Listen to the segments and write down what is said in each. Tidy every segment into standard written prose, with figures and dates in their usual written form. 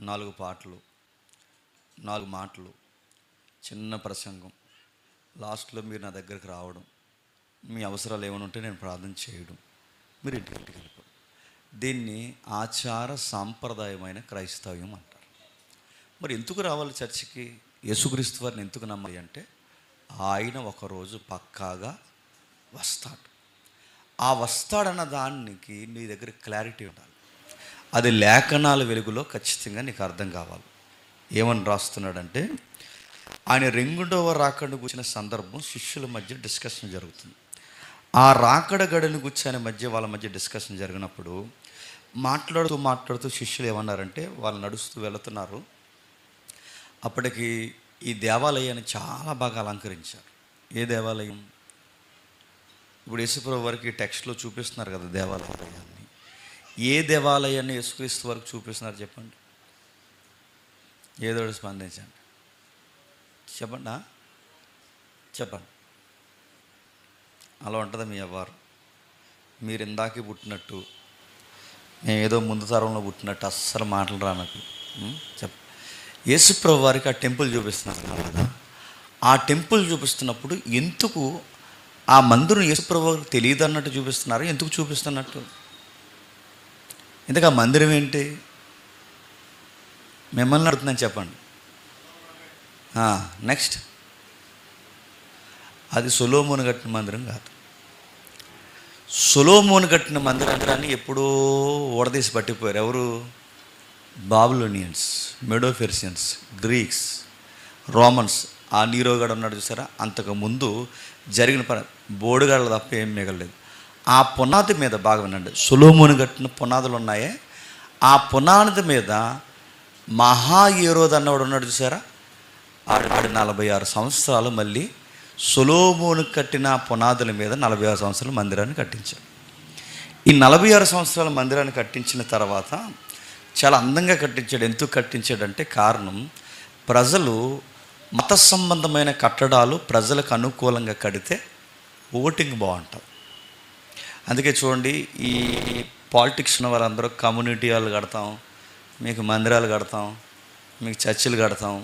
4 పాటలు, 4 మాటలు, చిన్న ప్రసంగం, లాస్ట్లో మీరు నా దగ్గరికి రావడం, మీ అవసరాలు ఏమైనా ఉంటే నేను ప్రార్థన చేయడం, మీరు ఇంటికి వెళ్ళిపోవడం. దీన్ని ఆచార సాంప్రదాయమైన క్రైస్తవ్యం అంటారు. మరి ఎందుకు రావాలి చర్చికి? యేసుక్రీస్తు వారిని ఎందుకు నమ్మాలి అంటే ఆయన ఒకరోజు పక్కాగా వస్తాడు. ఆ వస్తాడన్న దానికి నీ దగ్గర క్లారిటీ ఉండాలి. అది లేఖనాల వెలుగులో ఖచ్చితంగా నీకు అర్థం కావాలి. ఏమని రాస్తున్నాడంటే, ఆయన రెండవ రాకడ గురించిన సందర్భం శిష్యుల మధ్య డిస్కషన్ జరుగుతుంది. ఆ రాకడ గడిని గురించి ఆయన వాళ్ళ మధ్య డిస్కషన్ జరిగినప్పుడు మాట్లాడుతూ శిష్యులు ఏమన్నారంటే, వాళ్ళు నడుస్తూ వెళుతున్నారు. అప్పటికి ఈ దేవాలయాన్ని చాలా బాగా అలంకరించారు. ఏ దేవాలయం? ఇప్పుడు యేసుప్రభు వారికి టెక్స్ట్లో చూపిస్తున్నారు కదా దేవాలయాన్ని. ఏ దేవాలయాన్ని యేసుక్రీస్తు వరకు చూపిస్తున్నారు చెప్పండి? ఏదో స్పందించండి, చెప్పండి. అలా ఉంటుంది మీ వ్యవహారం. మీరు ఇందాకే పుట్టినట్టు, మేము ఏదో ముందు తరంలో పుట్టినట్టు అస్సలు మాటలు రానట్టు యేసుప్రభు వారికి ఆ టెంపుల్ చూపిస్తున్నారు కదా. ఆ టెంపుల్ చూపిస్తున్నప్పుడు ఎందుకు ఆ మందిరం యేసుప్రభు వారికి తెలియదు అన్నట్టు చూపిస్తున్నారు? ఎందుకు చూపిస్తున్నట్టు? ఎందుకు ఆ మందిరం ఏంటి? మిమ్మల్ని అడుగుతున్నాను, చెప్పండి. నెక్స్ట్, అది సొలొమోను కట్టిన మందిరం కాదు. సొలొమోను కట్టిన మందిరాన్ని ఎప్పుడో ఓడదీసి పట్టిపోయారు. ఎవరు? Babylonians, Medo Persians, Greeks, Romans. ఆ నీరోగాడు ఉన్నాడు చూసారా, అంతకుముందు జరిగిన బోడుగాళ్ళ తప్ప ఏం మిగలలేదు. ఆ పునాది మీద బాగా వినండి, సొలొమోను కట్టిన పునాదులు ఉన్నాయే, ఆ పునాది మీద మహాహీరోద్ అన్నవాడు ఉన్నాడు చూసారా, ఆడు 46 సంవత్సరాలు మళ్ళీ సొలొమోను కట్టిన పునాదుల మీద 46 సంవత్సరాల మందిరాన్ని కట్టించాడు. ఈ 46 సంవత్సరాల మందిరాన్ని కట్టించిన తర్వాత చాలా అందంగా కట్టించాడు. ఎందుకు కట్టించాడంటే కారణం, ప్రజలు మత సంబంధమైన కట్టడాలు ప్రజలకు అనుకూలంగా కడితే ఓటింగ్ బాగుంటుంది. అందుకే చూడండి, ఈ పాలిటిక్స్ ఉన్న వారందరూ కమ్యూనిటీ హాల్ కడతాం, మీకు మందిరాలు కడతాం, మీకు చర్చిలు కడతాం,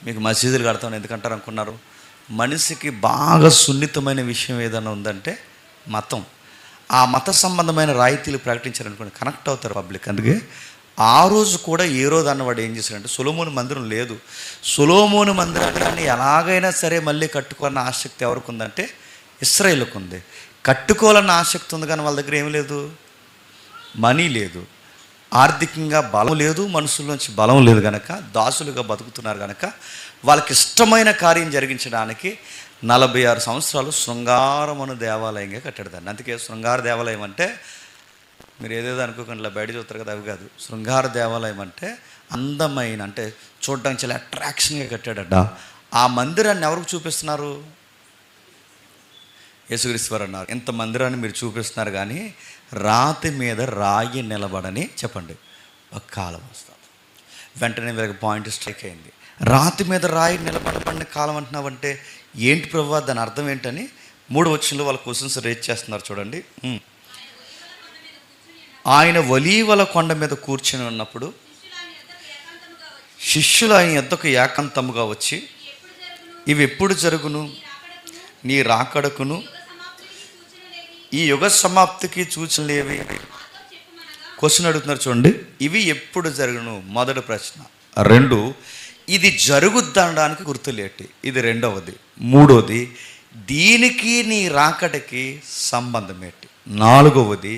మీకు మసీదులు కడతాం ఎందుకంటారు అనుకున్నారు? మనిషికి బాగా సున్నితమైన విషయం ఏదైనా ఉందంటే మతం. ఆ మత సంబంధమైన రాయితీలు ప్రకటించారనుకోండి, కనెక్ట్ అవుతారు పబ్లిక్. అందుకే ఆ రోజు కూడా ఏ రోజు అన్నవాడు ఏం చేశాడంటే, సొలొమోను మందిరం లేదు, సొలొమోను మందిరాన్ని ఎలాగైనా సరే మళ్ళీ కట్టుకోవాలన్న ఆసక్తి ఎవరికి ఉందంటే ఇశ్రాయేలుకు ఉంది. కట్టుకోవాలన్న ఆసక్తి ఉంది, కానీ వాళ్ళ దగ్గర ఏమి లేదు, మనీ లేదు, ఆర్థికంగా బలం లేదు, మనుషుల్లోంచి బలం లేదు, కనుక దాసులుగా బతుకుతున్నారు. కనుక వాళ్ళకి ఇష్టమైన కార్యం జరిగించడానికి 46 సంవత్సరాలు శృంగారమును దేవాలయంగా కట్టాడు దాన్ని. అందుకే శృంగార దేవాలయం అంటే మీరు ఏదేదో అనుకోకుండా ఇలా బయట చూస్తారు కదా, అవి కాదు. శృంగార దేవాలయం అంటే అందమైన, అంటే చూడడానికి చాలా అట్రాక్షన్గా కట్టాడట. ఆ మందిరాన్ని ఎవరికి చూపిస్తున్నారు? యేసుక్రీస్తు వారు అన్నారు, ఇంత మందిరాన్ని మీరు చూపిస్తున్నారు కానీ రాతి మీద రాయి నిలబడని చెప్పండి ఒక కాలం వస్తుంది. వెంటనే వీళ్ళకి పాయింట్ స్ట్రైక్ అయింది. రాతి మీద రాయి నిలబడబడిన కాలం అంటున్నావంటే ఏంటి ప్రభువా, దాని అర్థం ఏంటని 3వ వచనంలో వాళ్ళ క్వశ్చన్స్ రేజ్ చేస్తున్నారు. చూడండి, ఆయన ఒలీవల కొండ మీద కూర్చొని ఉన్నప్పుడు శిష్యులు ఆయన యొద్దకు ఏకాంతముగా వచ్చి, ఇవి ఎప్పుడు జరుగును? నీ రాకడకును ఈ యుగ సమాప్తికి సూచనలేవి? క్వశ్చన్ అడుగుతున్నారు చూడండి. ఇవి ఎప్పుడు జరుగును? మొదటి ప్రశ్న. 2, ఇది జరుగుద్దనడానికి గుర్తులేటి? ఇది 2వది. 3వది, దీనికి నీ రాకడకి సంబంధం ఏంటి? 4వది,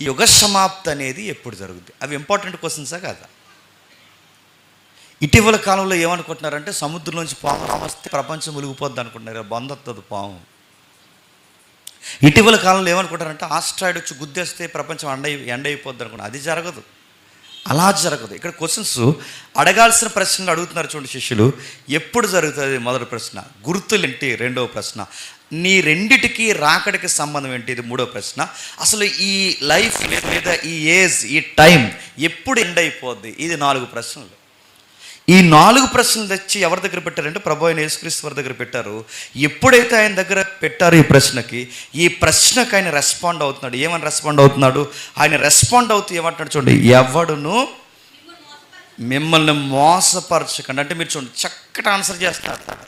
యుగ సమాప్తి అనేది ఎప్పుడు జరుగుద్ది? అవి ఇంపార్టెంట్ క్వశ్చన్సా కాదా? ఇటీవల కాలంలో ఏమనుకుంటున్నారంటే, సముద్రంలోంచి పాము వస్తే ప్రపంచం మునిగిపోద్ది అనుకుంటున్నారు. బందొస్తుంది పాము. ఇటీవల కాలంలో ఏమనుకుంటారంటే, ఆస్ట్రాయిడ్ వచ్చి గుద్దేస్తే ప్రపంచం ఎండ అయిపోద్ది అనుకుంటున్నారు. అది జరగదు, అలా జరగదు. ఇక్కడ క్వశ్చన్స్ అడగాల్సిన ప్రశ్నలు అడుగుతున్నారు చూడండి శిష్యులు. ఎప్పుడు జరుగుతుంది? మొదటి ప్రశ్న. గుర్తులేంటి? 2వ ప్రశ్న. నీ రెండిటికి రాకడికి సంబంధం ఏంటి? ఇది 3వ ప్రశ్న. అసలు ఈ లైఫ్ లేదా ఈ ఏజ్, ఈ టైం ఎప్పుడు ఎండ్ అయిపోద్ది? ఇది 4 ప్రశ్నలు. ఈ 4 ప్రశ్నలు తెచ్చి ఎవరి దగ్గర పెట్టారంటే ప్రభు అయిన యేసుక్రీస్తు వారి దగ్గర పెట్టారు. ఎప్పుడైతే ఆయన దగ్గర పెట్టారు ఈ ప్రశ్నకు ఆయన రెస్పాండ్ అవుతున్నాడు. ఏమని రెస్పాండ్ అవుతున్నాడు? ఆయన రెస్పాండ్ అవుతూ ఏమంటున్నాడు చూడండి, ఎవడును మిమ్మల్ని మోసపరచకండి. అంటే మీరు చూడండి, చక్కటి ఆన్సర్ చేస్తారు.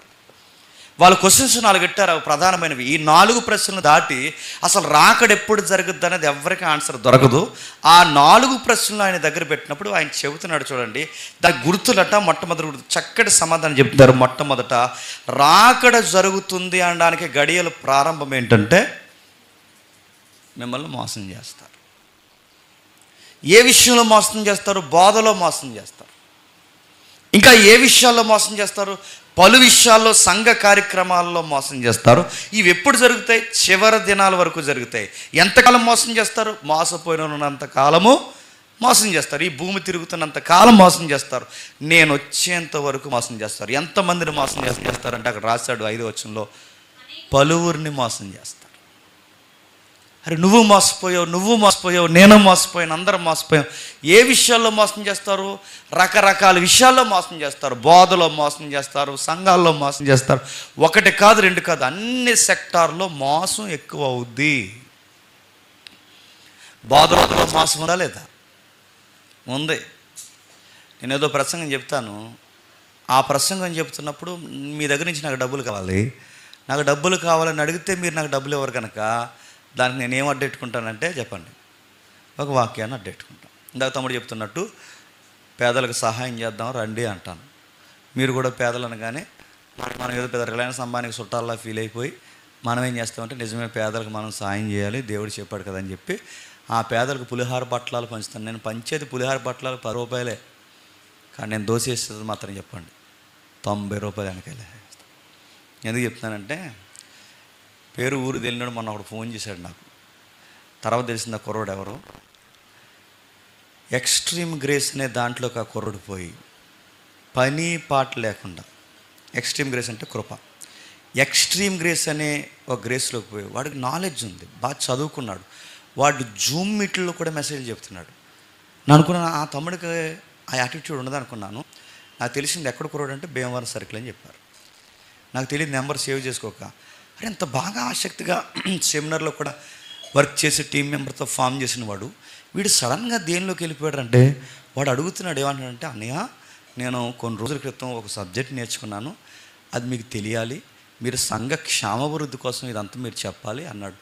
వాళ్ళ క్వశ్చన్స్ 4 పెట్టారు, అవి ప్రధానమైనవి. ఈ 4 ప్రశ్నలు దాటి అసలు రాకడ ఎప్పుడు జరుగుద్ది అనేది ఎవరికి ఆన్సర్ దొరకదు. ఆ 4 ప్రశ్నలు ఆయన దగ్గర పెట్టినప్పుడు ఆయన చెబుతున్నాడు చూడండి, దాని గుర్తులట. మొట్టమొదటి గుర్తు చక్కటి సమాధానం చెప్తున్నారు. మొట్టమొదట రాకడ జరుగుతుంది అనడానికి గడియలు ప్రారంభం ఏంటంటే మిమ్మల్ని మోసం చేస్తారు. ఏ విషయంలో మోసం చేస్తారు? బోధలో మోసం చేస్తారు. ఇంకా ఏ విషయాల్లో మోసం చేస్తారు? పలు విషయాల్లో, సంఘ కార్యక్రమాల్లో మోసం చేస్తారు. ఇవి ఎప్పుడు జరుగుతాయి? చివరి దినాల వరకు జరుగుతాయి. ఎంతకాలం మోసం చేస్తారు? మోసపోయినంత కాలము మోసం చేస్తారు. ఈ భూమి తిరుగుతున్నంత కాలం మోసం చేస్తారు. నేను వచ్చేంత వరకు మోసం చేస్తారు. ఎంతమందిని మోసం చేస్తారంటే అక్కడ రాశాడు 5వ వచనంలో, పలువురిని మోసం చేస్తారు. అరే నువ్వు మోసపోయావు, నేను మోసపోయాను, అందరం మోసపోయాం. ఏ విషయాల్లో మోసం చేస్తారు? రకరకాల విషయాల్లో మోసం చేస్తారు. బోధలో మోసం చేస్తారు, సంఘాల్లో మోసం చేస్తారు. 1 కాదు 2 కాదు, అన్ని సెక్టార్లో మోసం ఎక్కువ అవుద్ది. బోధలో మోసం ఉందా లేదా? ఉంది. నేను ఏదో ప్రసంగం చెప్తాను, ఆ ప్రసంగం చెప్తున్నప్పుడు మీ దగ్గర నుంచి నాకు డబ్బులు కావాలని అడిగితే మీరు నాకు డబ్బులు ఇవ్వరు కనుక దానికి నేనేం అడ్డెట్టుకుంటానంటే చెప్పండి, ఒక వాక్యాన్ని అడ్డెట్టుకుంటాను. ఇందాక తమ్ముడు చెప్తున్నట్టు పేదలకు సహాయం చేద్దాం రండి అంటాను. మీరు కూడా పేదలు అనగానే మనం ఏదో పెద్ద రిలయన్స్ అంబానీకి చుట్టాల్లా ఫీల్ అయిపోయి మనం ఏం చేస్తామంటే నిజమే పేదలకు మనం సాయం చేయాలి, దేవుడు చెప్పాడు కదా అని చెప్పి ఆ పేదలకు పులిహార బట్టలాలు పంచుతాను. నేను పంచేది పులిహార బట్టలాలు 10 రూపాయలే, కానీ నేను దోశ వేసేది మాత్రం చెప్పండి 90 రూపాయలు వెనకాలే. ఎందుకు చెప్తున్నానంటే పేరు ఊరు తెలియనాడు మొన్న ఒకడు ఫోన్ చేశాడు నాకు. తర్వాత తెలిసింది ఆ కుర్రోడు ఎవరు. ఎక్స్ట్రీమ్ గ్రేస్ అనే దాంట్లోకి ఆ కుర్రోడు పోయి పని పాట లేకుండా, ఎక్స్ట్రీమ్ గ్రేస్ అంటే కృప, ఎక్స్ట్రీమ్ గ్రేస్ అనే ఒక గ్రేస్లోకి పోయి వాడికి నాలెడ్జ్ ఉంది, బాగా చదువుకున్నాడు. వాడు జూమ్ మీట్లో కూడా మెసేజ్ చెప్తున్నాడు. నేను అనుకున్నాను ఆ తమ్ముడికి ఆ యాటిట్యూడ్ ఉండదు అనుకున్నాను. నాకు తెలిసింది ఎక్కడ కుర్రోడు అంటే భీమవరం సర్కిల్ అని చెప్పారు. నాకు తెలియదు, నెంబర్ సేవ్ చేసుకోక. అరే ఎంత బాగా ఆసక్తిగా సెమినార్లో కూడా వర్క్ చేసే టీం మెంబర్తో ఫామ్ చేసిన వాడు, వీడు సడన్గా దేనిలోకి వెళ్ళిపోయాడు అంటే వాడు అడుగుతున్నాడు ఏమంటాడంటే, అన్నయ్య నేను కొన్ని రోజుల క్రితం ఒక సబ్జెక్ట్ నేర్చుకున్నాను, అది మీకు తెలియాలి, మీరు సంఘ క్షేమాభివృద్ధి కోసం ఇదంతా మీరు చెప్పాలి అన్నాడు.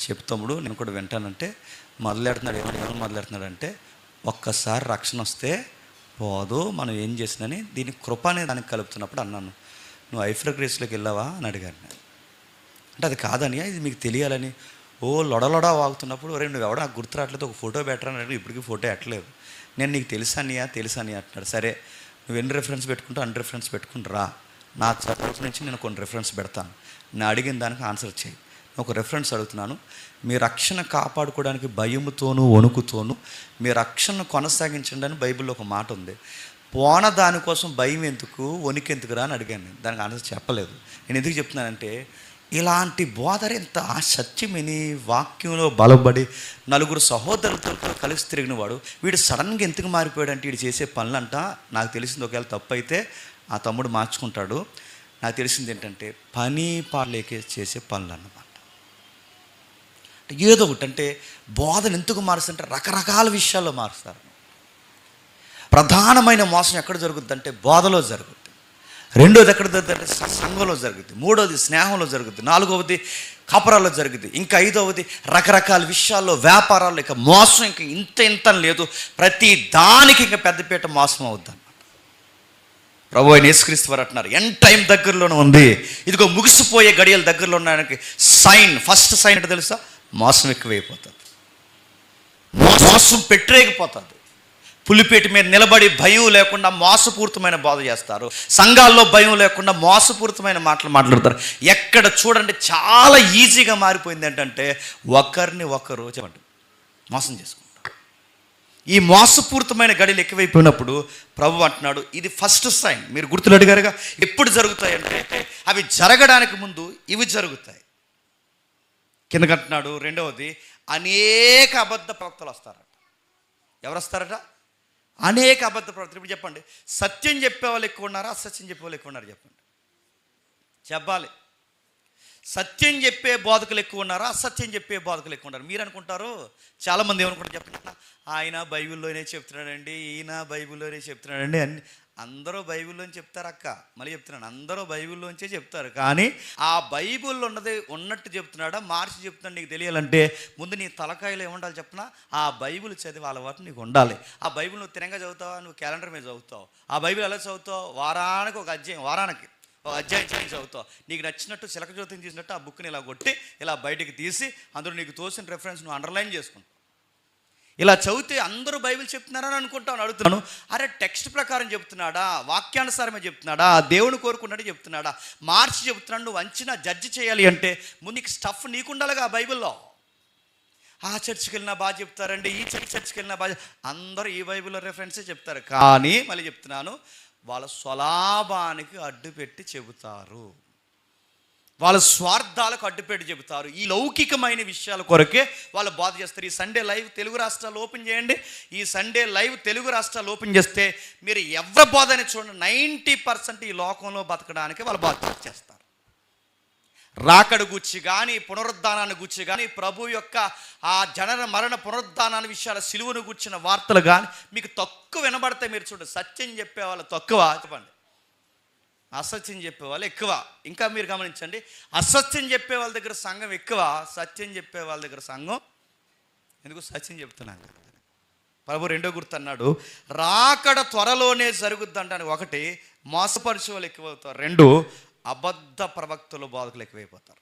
చెప్తాముడు నేను కూడా వింటానంటే ఏమని మొదలెడుతున్నాడంటే, ఒక్కసారి రక్షణ వస్తే పోదు, మనం ఏం చేసినని దీని కృప అనే దానికి కలుపుతున్నప్పుడు అన్నాను, నువ్వు ఐఫ్రా గ్రేస్లోకి వెళ్ళావా అని అడిగాను నేను. అంటే అది కాదని, ఇది మీకు తెలియాలని లొడలొడా వాగుతున్నప్పుడు, ఒరే నువ్వు ఎవడో నాకు గుర్తు రావట్లేదు, ఒక ఫోటో పెట్టరా అని. ఇప్పటికీ ఫోటో ఎట్టలేదు. నేను నీకు తెలుసా అని అంటున్నాడు. సరే నువ్వు ఎన్ని రెఫరెన్స్ పెట్టుకుంటా అన్ని రెఫరెన్స్ పెట్టుకుని రా, నా తరఫు నుంచి నేను కొన్ని రెఫరెన్స్ పెడతాను, నేను అడిగిన దానికి ఆన్సర్ చేయి. ఒక రెఫరెన్స్ అడుగుతున్నాను, మీ రక్షణ కాపాడుకోవడానికి భయముతోనూ వణుకుతోనూ మీ రక్షణను కొనసాగించండి అని బైబిల్లో ఒక మాట ఉంది. పోన దానికోసం భయం ఎందుకు, వణికెందుకురా అని అడిగాను నేను. దానికి ఆన్సర్ చెప్పలేదు. నేను ఎందుకు చెప్తున్నానంటే, ఇలాంటి బోధన ఇంత సత్యమని వాక్యంలో బలపడి నలుగురు సహోదరులతో కలిసి తిరిగిన వాడు, వీడు సడన్గా ఎందుకు మారిపోయాడంటే వీడు చేసే పనులంట నాకు తెలిసింది, ఒకవేళ తప్పు అయితే ఆ తమ్ముడు మార్చుకుంటాడు. నాకు తెలిసింది ఏంటంటే పని పాలేకే చేసే పనులు అన్నమాట. ఏదో ఒకటి అంటే బోధన ఎందుకు మారుస్తుంటే రకరకాల విషయాల్లో మారుస్తారు. ప్రధానమైన మోసం ఎక్కడ జరుగుద్ది అంటే బోధలో జరుగుద్ది. 2వది ఎక్కడ జరుగుతుందంటే సంఘంలో జరుగుద్ది. 3వది స్నేహంలో జరుగుద్ది. 4వది కాపురాల్లో జరుగుద్ది. ఇంకా 5వది రకరకాల విషయాల్లో, వ్యాపారాల్లో. ఇక మోసం ఇంకా ఇంత లేదు, ప్రతి దానికి ఇంకా పెద్దపీట మోసం అవుద్ది అన్నమాట. ప్రభు అయిన యేసుక్రీస్తు వారు అంటున్నారు, ఎండ్ టైం దగ్గరలోనే ఉంది, ఇదిగో ముగిసిపోయే గడియలు దగ్గరలో ఉండడానికి ఫస్ట్ సైన్ అంటే తెలుసా? మోసం ఎక్కువైపోతుంది, మోసం పెట్టరేగిపోతుంది. పులిపేట మీద నిలబడి భయం లేకుండా మోసపూరితమైన బోధ చేస్తారు. సంఘాల్లో భయం లేకుండా మోసపూరితమైన మాటలు మాట్లాడతారు. ఎక్కడ చూడండి చాలా ఈజీగా మారిపోయింది ఏంటంటే ఒకరిని ఒకరు చెప్పండి మోసం చేసుకుంటారు. ఈ మోసపూరితమైన గడియలు ఎక్కువైపోయినప్పుడు ప్రభు అంటున్నాడు, ఇది ఫస్ట్ సైన్. మీరు గుర్తులు అడిగారుగా, ఎప్పుడు జరుగుతాయి అంటే అవి జరగడానికి ముందు ఇవి జరుగుతాయి. కిందకంటున్నాడు 2వది, అనేక అబద్ధ ప్రవక్తలు వస్తారట. ఎవరు వస్తారట? అనేక అబద్ధ ప్రవక్తలు. ఇప్పుడు చెప్పండి, సత్యం చెప్పేవాళ్ళు ఎక్కువ ఉన్నారా, అసత్యం చెప్పేవాళ్ళు ఎక్కువ ఉన్నారు? చెప్పండి, చెప్పాలి. సత్యం చెప్పే బోధకులు ఎక్కువ ఉన్నారా, అసత్యం చెప్పే బోధకులు ఎక్కువ ఉన్నారు? మీరు అనుకుంటారు, చాలామంది ఏమనుకుంటారు చెప్పండి, ఆయన బైబిల్లోనే చెప్తున్నాడండి, ఈయన బైబిల్లోనే చెప్తున్నాడండి అన్ని. అందరూ బైబిల్లోని చెప్తారు అక్క, మళ్ళీ చెప్తున్నాను, అందరూ బైబిల్లోంచే చెప్తారు. కానీ ఆ బైబిల్లో ఉన్నది ఉన్నట్టు చెప్తున్నాడా, మార్చి చెప్తున్నాడు నీకు తెలియాలంటే ముందు నీ తలకాయలో ఏముండాలి చెప్పనా? ఆ బైబిల్ చదివి అలవాటు నీకు ఉండాలి. ఆ బైబిల్ నువ్వు తినంగా చదువుతావా, నువ్వు క్యాలెండర్ మీద చదువుతావు. ఆ బైబిల్ ఎలా చదువుతావు? వారానికి ఒక అధ్యాయం చదువుతావు. నీకు నచ్చినట్టు చిలక జ్యోతిని తీసినట్టు ఆ బుక్ని ఇలా కొట్టి ఇలా బయటికి తీసి అందులో నీకు తోసిన రెఫరెన్స్ నువ్వు అండర్లైన్ చేసుకుంటావు. ఇలా చదివితే అందరూ బైబిల్ చెప్తున్నారని అనుకుంటాను. అడుగుతున్నాను, అరే టెక్స్ట్ ప్రకారం చెప్తున్నాడా, వాక్యానుసారమే చెప్తున్నాడా, దేవుని కోరుకున్నట్టు చెప్తున్నాడా, మార్చి చెప్తున్నాడు? నువ్వు అంచనా జడ్జి చేయాలి అంటే ముందు నీకు స్టఫ్ నీకుండాలిగా బైబిల్లో. ఆ చర్చికి వెళ్ళినా బాగా చెప్తారండి, ఈ చర్చికి వెళ్ళినా బాగా, అందరూ ఈ బైబిల్లో రెఫరెన్సే చెప్తారు. కానీ మళ్ళీ చెప్తున్నాను, వాళ్ళ స్వలాభానికి అడ్డుపెట్టి చెబుతారు, వాళ్ళ స్వార్థాలకు అడ్డుపెట్టి చెబుతారు. ఈ లౌకికమైన విషయాల కొరకే వాళ్ళు బోధ చేస్తారు. ఈ సండే లైవ్ తెలుగు రాష్ట్రాలు ఓపెన్ చేయండి. ఈ సండే లైవ్ తెలుగు రాష్ట్రాలు ఓపెన్ చేస్తే మీరు ఎవరి బోధని చూడండి, 90% ఈ లోకంలో బతకడానికి వాళ్ళు బోధ చేస్తారు. రాకడ గుచ్చి కానీ, పునరుద్ధానాన్ని గుచ్చి కానీ, ప్రభు యొక్క ఆ జనన మరణ పునరుద్ధానాన్ని విషయాల సిలువను గుచ్చిన వార్తలు కానీ మీకు తక్కువ వినబడతాయి. మీరు చూడండి, సత్యం చెప్పేవాళ్ళు తక్కువ, చెప్పండి, అసత్యం చెప్పేవాళ్ళు ఎక్కువ. ఇంకా మీరు గమనించండి, అసత్యం చెప్పే వాళ్ళ దగ్గర సంఘం ఎక్కువ, సత్యం చెప్పే వాళ్ళ దగ్గర సంఘం ఎందుకు? సత్యం చెప్తున్నాను. ప్రభు రెండో గుర్తు అన్నాడు, రాకడ త్వరలోనే జరుగుద్ది అంటాను. ఒకటి, మోసపరిచే వాళ్ళు ఎక్కువవుతారు. రెండు, అబద్ధ ప్రవక్తలు బోధకులు ఎక్కువైపోతారు.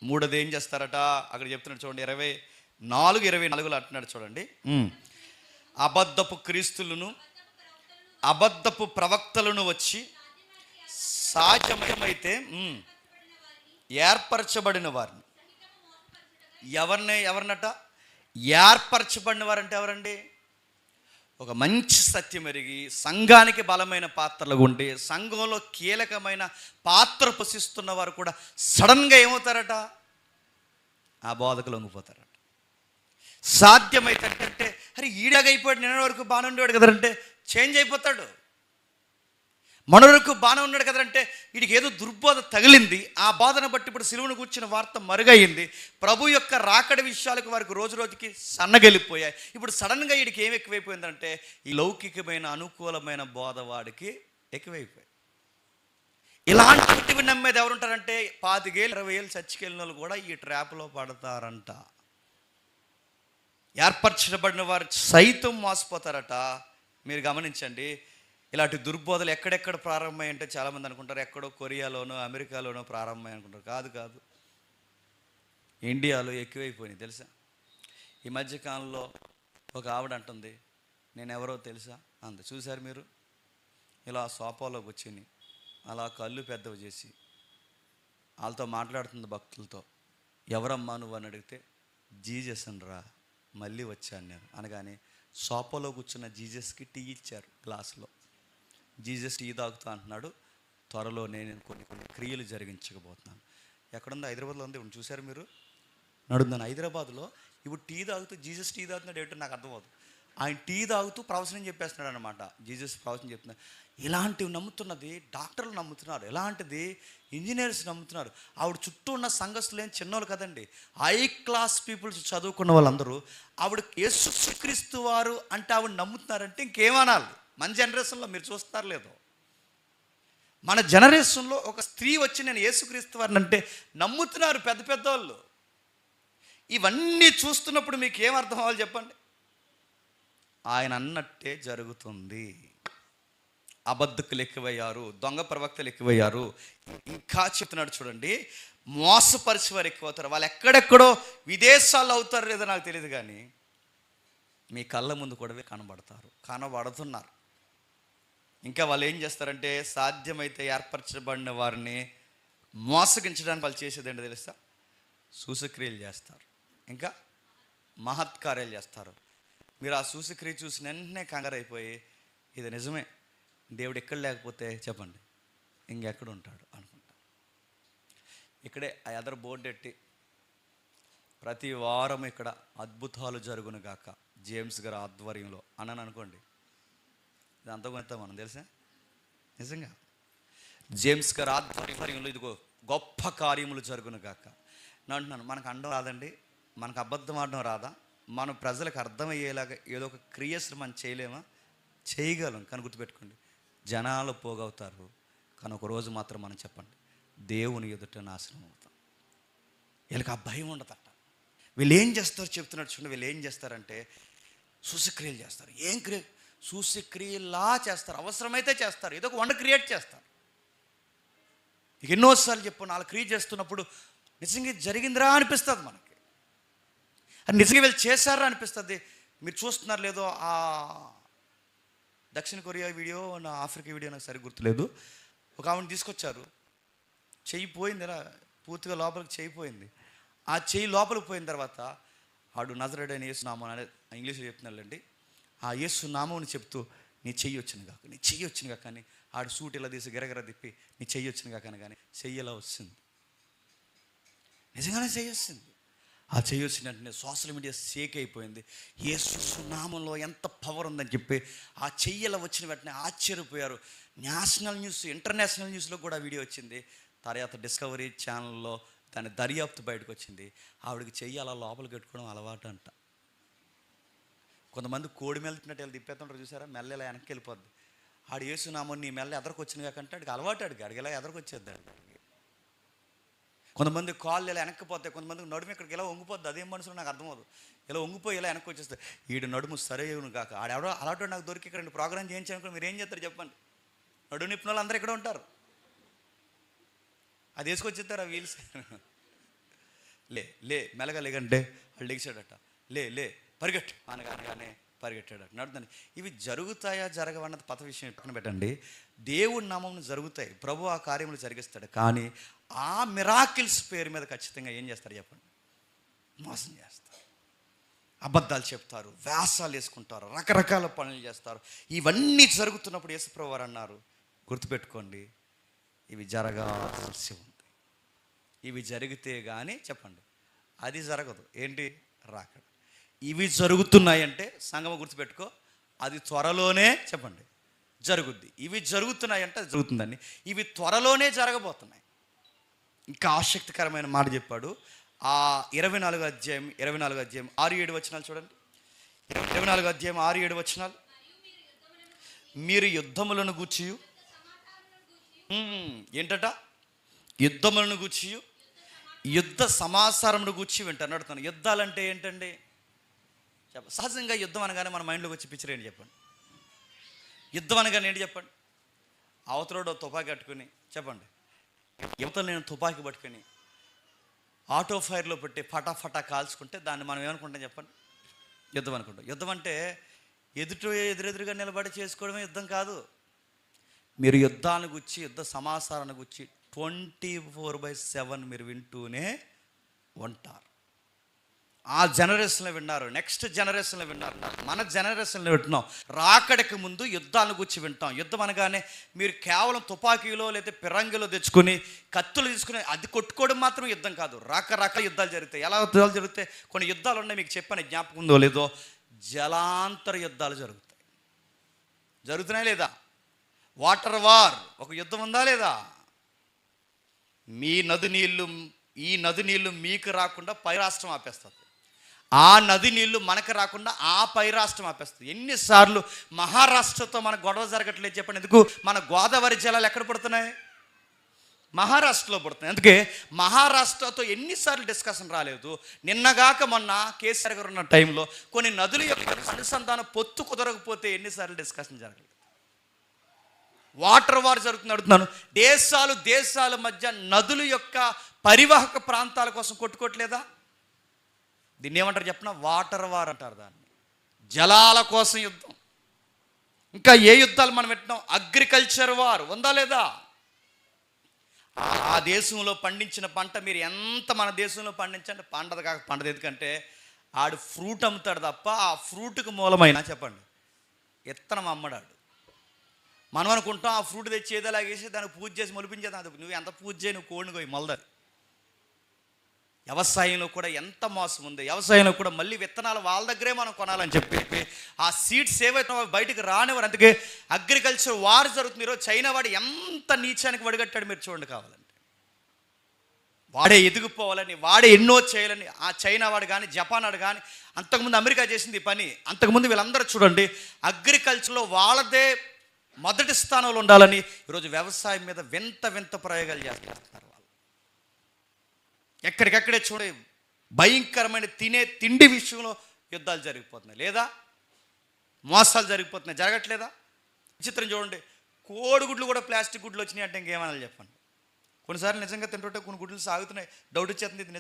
మూడోది ఏం చేస్తారట, అక్కడ చెప్తున్నాడు చూడండి, 24:24 అంటున్నాడు చూడండి, అబద్ధపు క్రీస్తులను అబద్ధపు ప్రవక్తలను వచ్చి సాధ్యమైతే ఏర్పరచబడిన వారిని. ఎవరినట ఏర్పరచబడిన వారంటే ఎవరండి? ఒక మంచి సత్యం ఎరిగి సంఘానికి బలమైన పాత్రలు ఉండి సంఘంలో కీలకమైన పాత్ర పోషిస్తున్న వారు కూడా సడన్గా ఏమవుతారట? ఆ బోధకులు లొంగిపోతారట. సాధ్యమైతే అంటే అరే ఈడగైపోయాడు, నిన్న వరకు బాగానే ఉండేవాడు కదంటే చేంజ్ అయిపోతాడు. మనవరకు బాగానే ఉన్నాడు కదంటే వీడికి ఏదో దుర్బోధ తగిలింది, ఆ బోధన బట్టి ఇప్పుడు సిలువను కూర్చున్న వార్త మరుగయింది. ప్రభు యొక్క రాకడ విషయాలకు వారికి రోజు రోజుకి సన్నగెలిపోయాయి. ఇప్పుడు సడన్గా వీడికి ఏమి ఎక్కువైపోయిందంటే ఈ లౌకికమైన అనుకూలమైన బోధ వాడికి ఎక్కువైపోయాయి. ఇలాంటివి నమ్మేది ఎవరుంటారంటే 25,000 20,000 చచ్చికెళ్ళిన వాళ్ళు కూడా ఈ ట్రాప్లో పడతారంట. ఏర్పరచబడిన వారు సైతం మోసపోతారట. మీరు గమనించండి, ఇలాంటి దుర్బోధలు ఎక్కడెక్కడ ప్రారంభమై అంటే చాలామంది అనుకుంటారు ఎక్కడో కొరియాలోనో అమెరికాలోనో ప్రారంభమై అనుకుంటారు. కాదు, ఇండియాలో ఎక్కువైపోయినాయి తెలుసా. ఈ మధ్యకాలంలో ఒక ఆవిడ అంటుంది, నేను ఎవరో తెలుసా అంది. చూశారు మీరు? ఇలా సోఫాలోకి వచ్చింది, అలా కళ్ళు పెద్దవి చేసి వాళ్ళతో మాట్లాడుతుంది భక్తులతో. ఎవరమ్మా నువ్వు అని అడిగితే జీజస్ అనరా, మళ్ళీ వచ్చాను నేను అనగానే సోఫాలో కూర్చున్న జీజస్కి టీ ఇచ్చారు గ్లాసులో. జీసస్ టీ తాగుతా అంటున్నాడు, త్వరలో నేను కొన్ని క్రియలు జరిగించకపోతున్నాను. ఎక్కడుందో? హైదరాబాద్లో ఉంది. ఇప్పుడు చూశారు మీరు? నడుందని హైదరాబాద్లో ఇప్పుడు టీ తాగుతూ జీసస్ టీ తాగుతున్నాడు ఏంటో నాకు అర్థమవుతుంది. ఆయన టీ తాగుతూ ప్రవచనం చెప్పేస్తున్నాడు అనమాట. జీసస్ ప్రవచనం చెప్తున్నాడు. ఇలాంటివి నమ్ముతున్నది డాక్టర్లు నమ్ముతున్నారు, ఎలాంటిది ఇంజనీర్స్ నమ్ముతున్నారు. ఆవిడ చుట్టూ ఉన్న సంఘస్థులు ఏం చిన్నోళ్ళు కదండి, హై క్లాస్ పీపుల్స్ చదువుకున్న వాళ్ళందరూ ఆవిడ యేసుక్రీస్తు వారు అంటే ఆవిడ నమ్ముతున్నారంటే ఇంకేమనాలి? మన జనరేషన్లో మీరు చూస్తున్నారు లేదో, మన జనరేషన్లో ఒక స్త్రీ వచ్చి నేను యేసుక్రీస్తు వారిని అంటే నమ్ముతున్నారు పెద్ద పెద్దవాళ్ళు. ఇవన్నీ చూస్తున్నప్పుడు మీకు ఏమర్థం అవ్వాలి చెప్పండి? ఆయన అన్నట్టే జరుగుతుంది. అబద్ధకులు ఎక్కువయ్యారు, దొంగ ప్రవక్తలు ఎక్కువయ్యారు. ఇంకా చెప్తున్నాడు చూడండి, మోసపరిచి వారు ఎక్కువ అవుతారు. వాళ్ళు ఎక్కడెక్కడో విదేశాల్లో అవుతారు లేదో నాకు తెలియదు, కానీ మీ కళ్ళ ముందు కూడా కనబడుతున్నారు. ఇంకా వాళ్ళు ఏం చేస్తారంటే సాధ్యమైతే ఏర్పరచబడిన వారిని మోసగించడానికి వాళ్ళు చేసేది ఏంటో తెలుసా? సూచక్రియలు చేస్తారు, ఇంకా మహత్కార్యాలు చేస్తారు. మీరు ఆ సూచక్రియ చూసిన వెంటనే కంగారు అయిపోయి ఇది నిజమే, దేవుడు ఎక్కడ లేకపోతే చెప్పండి ఇంకెక్కడ ఉంటాడు అనుకుంటా. ఇక్కడే ఆ ఎదరు బోర్డు ఎట్టి ప్రతి వారం ఇక్కడ అద్భుతాలు జరుగును గాక జేమ్స్ గారి ఆధ్వర్యంలో అన్నాను అనుకోండి, ఇదంతా కొంత మనం తెలుసా? నిజంగా జేమ్స్ గారి ఆధ్వర్యంలో ఇదిగో గొప్ప కార్యములు జరుగును గాక. నేను అంటున్నాను, మనకు అండం రాదండి, మనకు అబద్ధం ఆడడం రాదా? మనం ప్రజలకు అర్థమయ్యేలాగా ఏదో ఒక క్రియేషన్ మనం చేయలేమా? చేయగలం. కానీ గుర్తుపెట్టుకోండి, జనాలు పోగవుతారు, కానీ ఒక రోజు మాత్రం మనం చెప్పండి, దేవుని ఎదుట నాశనం అవుతాం. వీళ్ళకి ఆ భయం ఉండదట. వీళ్ళు ఏం చేస్తారు చెప్తున్నట్టు చూడండి. వీళ్ళు ఏం చేస్తారంటే సూచక్రియలు చేస్తారు. ఏం సూచక్రియలా చేస్తారు, అవసరమైతే చేస్తారు, ఏదో ఒక వంట క్రియేట్ చేస్తారు. ఇక ఎన్నోసార్లు చెప్పు, నాలుగు క్రియేట్ చేస్తున్నప్పుడు నిజంగా జరిగిందిరా అనిపిస్తుంది మనకి, అది నిజంగా వీళ్ళు చేశారా అనిపిస్తుంది. మీరు చూస్తున్నారు లేదో, ఆ దక్షిణ కొరియా వీడియో, నా ఆఫ్రికా వీడియో నాకు సరిగ్గా గుర్తులేదు. ఒక ఆవిడని తీసుకొచ్చారు, చెయ్యి పోయింది, ఇలా పూర్తిగా లోపలికి చెయ్యి పోయింది. ఆ చెయ్యి లోపలికి పోయిన తర్వాత ఆడు నజరేయుడైన యేసు నామం అనేది ఇంగ్లీష్లో చెప్తున్నాళ్ళండి, ఆ యేసు నామం చెప్తూ నీ చెయ్యి వచ్చింది కాక, నీ చెయ్యి వచ్చింది కాక అని ఆడు సూట్ ఇలా తీసి గిరగిర తిప్పి నీ చెయ్యి వచ్చింది కాక కానీ చెయ్యి ఇలా వచ్చింది. నిజంగానే చెయ్యి వస్తుంది. ఆ చెయ్యి వచ్చిన వెంటనే సోషల్ మీడియా షేక్ అయిపోయింది. యేసు నామంలో ఎంత పవర్ ఉందని చెప్పి ఆ చెయ్యి ఇలా వచ్చిన వెంటనే ఆశ్చర్యపోయారు. నేషనల్ న్యూస్, ఇంటర్నేషనల్ న్యూస్లో కూడా వీడియో వచ్చింది. తర్వాత డిస్కవరీ ఛానల్లో దాని దర్యాప్తు బయటకు వచ్చింది. ఆవిడకి చెయ్యి అలా లోపలికి పెట్టుకోవడం అలవాటు అంట. కొంతమంది కోడి మెల్లుతున్నట్టు వెళ్ళి తిప్పేస్తుంటారు చూసారా, మెల్ల ఇలా వెనక్కి వెళ్ళిపోద్ది. ఆడు యేసునామం నీ మెల్ల ఎదరికి వచ్చింది కాకంటే ఆడికి అలవాటు, అడిగి ఇలా ఎదరికి వచ్చేద్ది ఆడికి. కొంతమంది కాళ్ళు ఇలా వెనక్కిపోతాయి, కొంతమందికి నడుము ఇక్కడికి ఇలా వంగిపోద్ది. అదేం మనుషులు నాకు అర్థమవుతుంది. ఇలా వంగిపోయి ఇలా వెనక్కి వచ్చేస్తాయి. ఈడు నడుము సరే కాక ఆడెవడో అలాంటి నాకు దొరికి ఇక్కడ ప్రోగ్రామ్ చేయించానుకో మీరు ఏం చేస్తారు చెప్పండి? నడుము నిప్పిన వాళ్ళు అందరూ ఇక్కడ ఉంటారు, అది వేసుకొచ్చేస్తారు ఆ వీల్స్. లే మెల్లగా లేకంటే వాళ్ళు లెగిసాడట, లే పరిగెట్టు అనగానే పరిగెట్టాడట. నడుతుంది. ఇవి జరుగుతాయా జరగవన్నది పత విషయం పక్కన పెట్టండి. దేవుడి నామం జరుగుతాయి, ప్రభు ఆ కార్యములు జరిగిస్తాడు. కానీ ఆ మిరాకిల్స్ పేరు మీద ఖచ్చితంగా ఏం చేస్తారు చెప్పండి? మోసం చేస్తారు, అబద్ధాలు చెప్తారు, వ్యాసాలు వేసుకుంటారు, రకరకాల పనులు చేస్తారు. ఇవన్నీ జరుగుతున్నప్పుడు యేసుప్రభు వారు అన్నారు, గుర్తుపెట్టుకోండి, ఇవి జరగాల్సి ఉంది. ఇవి జరిగితే కానీ చెప్పండి అది జరగదు. ఏంటి? రాకడ. ఇవి జరుగుతున్నాయంటే సంగమ గుర్తుపెట్టుకో, అది త్వరలోనే చెప్పండి జరుగుద్ది. ఇవి జరుగుతున్నాయంటే అది జరుగుతుందండి. ఇవి త్వరలోనే జరగబోతున్నాయి. ఇంకా ఆసక్తికరమైన మాట చెప్పాడు. ఆ 24వ అధ్యాయం 6-7 వచనాలు చూడండి. 24వ అధ్యాయం 6-7 వచనాలు. మీరు యుద్ధములను గూర్చియు, ఏంటట? యుద్ధములను గూర్చియు, యుద్ధ సమాచారమును గూర్చి వింటాను. అడుగుతాను, యుద్ధాలంటే ఏంటండి? సహజంగా యుద్ధం అనగానే మన మైండ్లోకి వచ్చి పిక్చర్ ఏంటి చెప్పండి? యుద్ధం అనగానే ఏంటి చెప్పండి? అవతలోడు తుపాకీ కట్టుకుని చెప్పండి, యువతలు నేను తుపాకీ పట్టుకుని ఆటో ఫైర్లో పెట్టి ఫటాఫటా కాల్చుకుంటే దాన్ని మనం ఏమనుకుంటాం చెప్పండి? యుద్ధం అనుకుంటాం. యుద్ధం అంటే ఎదురెదురుగా నిలబడి చేసుకోవడమే యుద్ధం కాదు. మీరు యుద్ధాన్ని గురించి, యుద్ధ సమాచారాన్ని గురించి 24/7 మీరు వింటూనే ఉంటారు. ఆ జనరేషన్లో విన్నారు, నెక్స్ట్ జనరేషన్లో విన్నారు, మన జనరేషన్లో వింటున్నాం. రాకడికి ముందు యుద్ధాలను గురించి వింటాం. యుద్ధం అనగానే మీరు కేవలం తుపాకీలో లేదా పిరంగిలో తెచ్చుకొని కత్తులు తీసుకుని అది కొట్టుకోవడం మాత్రం యుద్ధం కాదు. రకరకాల యుద్ధాలు జరుగుతాయి. ఎలా యుద్ధాలు జరుగుతాయి? కొన్ని యుద్ధాలు ఉన్నాయి, మీకు చెప్పాను, జ్ఞాపకం ఉందో లేదో. జలాంతర యుద్ధాలు జరుగుతున్నాయి లేదా? వాటర్ వార్, ఒక యుద్ధం ఉందా లేదా? ఈ నది నీళ్లు మీకు రాకుండా పై రాష్ట్రం ఆపేస్తుంది, ఆ నది నీళ్లు మనకు రాకుండా ఆ పై రాష్ట్రం ఆపేస్తుంది. ఎన్నిసార్లు మహారాష్ట్రతో మన గొడవ జరగట్లేదు చెప్పండి? ఎందుకు? మన గోదావరి జలాలు ఎక్కడ పడుతున్నాయి? మహారాష్ట్రలో పడుతున్నాయి. అందుకే మహారాష్ట్రతో ఎన్నిసార్లు డిస్కషన్ రాలేదు. నిన్నగాక మొన్న కేసీఆర్ గారు ఉన్న టైంలో కొన్ని నదుల యొక్క అనుసంధానం పొత్తు కుదరకపోతే ఎన్నిసార్లు డిస్కషన్ జరగలేదు. వాటర్ వార్ జరుగుతుంది. అడుగుతున్నాను, దేశాల మధ్య నదుల యొక్క పరివాహక ప్రాంతాల కోసం కొట్టుకోవట్లేదా? దీన్ని ఏమంటారు చెప్పిన? వాటర్ వార్ అంటారు దాన్ని. జలాల కోసం యుద్ధం. ఇంకా ఏ యుద్ధాలు మనం పెట్టినాం? అగ్రికల్చర్ వార్ ఉందా లేదా? ఆ దేశంలో పండించిన పంట మీరు ఎంత మన దేశంలో పండించండి, పండదు. ఎందుకంటే ఆడు ఫ్రూట్ అమ్ముతాడు తప్ప ఆ ఫ్రూట్కి మూలమైన చెప్పండి విత్తనం అమ్మడాడు. మనం అనుకుంటాం ఆ ఫ్రూట్ తెచ్చి ఏదో లాగేసి దానికి పూజ చేసి మొలిపించేది. అది నువ్వు ఎంత పూజ చేయి, నువ్వు కోడిని పోయి మొలదాది. వ్యవసాయంలో కూడా ఎంత మోసం ఉంది. వ్యవసాయంలో కూడా మళ్ళీ విత్తనాలు వాళ్ళ దగ్గరే మనం కొనాలని చెప్పి ఆ సీడ్స్ ఏవైతే బయటకు రానివారు. అందుకే అగ్రికల్చర్ వార్ జరుగుతుంది. ఈరోజు చైనా వాడు ఎంత నీచానికి వడిగట్టాడు మీరు చూడండి కావాలంటే. వాడే ఎదిగిపోవాలని, వాడే ఎన్నో చేయాలని. ఆ చైనా వాడు కానీ, జపాన్ వాడు కానీ, అంతకుముందు అమెరికా చేసింది ఈ పని. అంతకుముందు వీళ్ళందరూ చూడండి అగ్రికల్చర్లో వాళ్ళదే మొదటి స్థానంలో ఉండాలని ఈరోజు వ్యవసాయం మీద వింత వింత ప్రయోగాలు చేస్తున్నారు వాళ్ళు. ఎక్కడికక్కడే చూడే భయంకరమైన తిండి విషయంలో యుద్ధాలు జరిగిపోతున్నాయి, లేదా మోసాలు జరిగిపోతున్నాయి, జరగట్లేదా? విచిత్రం చూడండి, కోడిగుడ్లు కూడా ప్లాస్టిక్ గుడ్లు వచ్చినాయి అంటే ఇంకేమన్నా చెప్పండి. కొన్నిసార్లు నిజంగా తింటుంటే కొన్ని గుడ్లు సాగుతున్నాయి, డౌట్ వచ్చేస్తుంది ఇది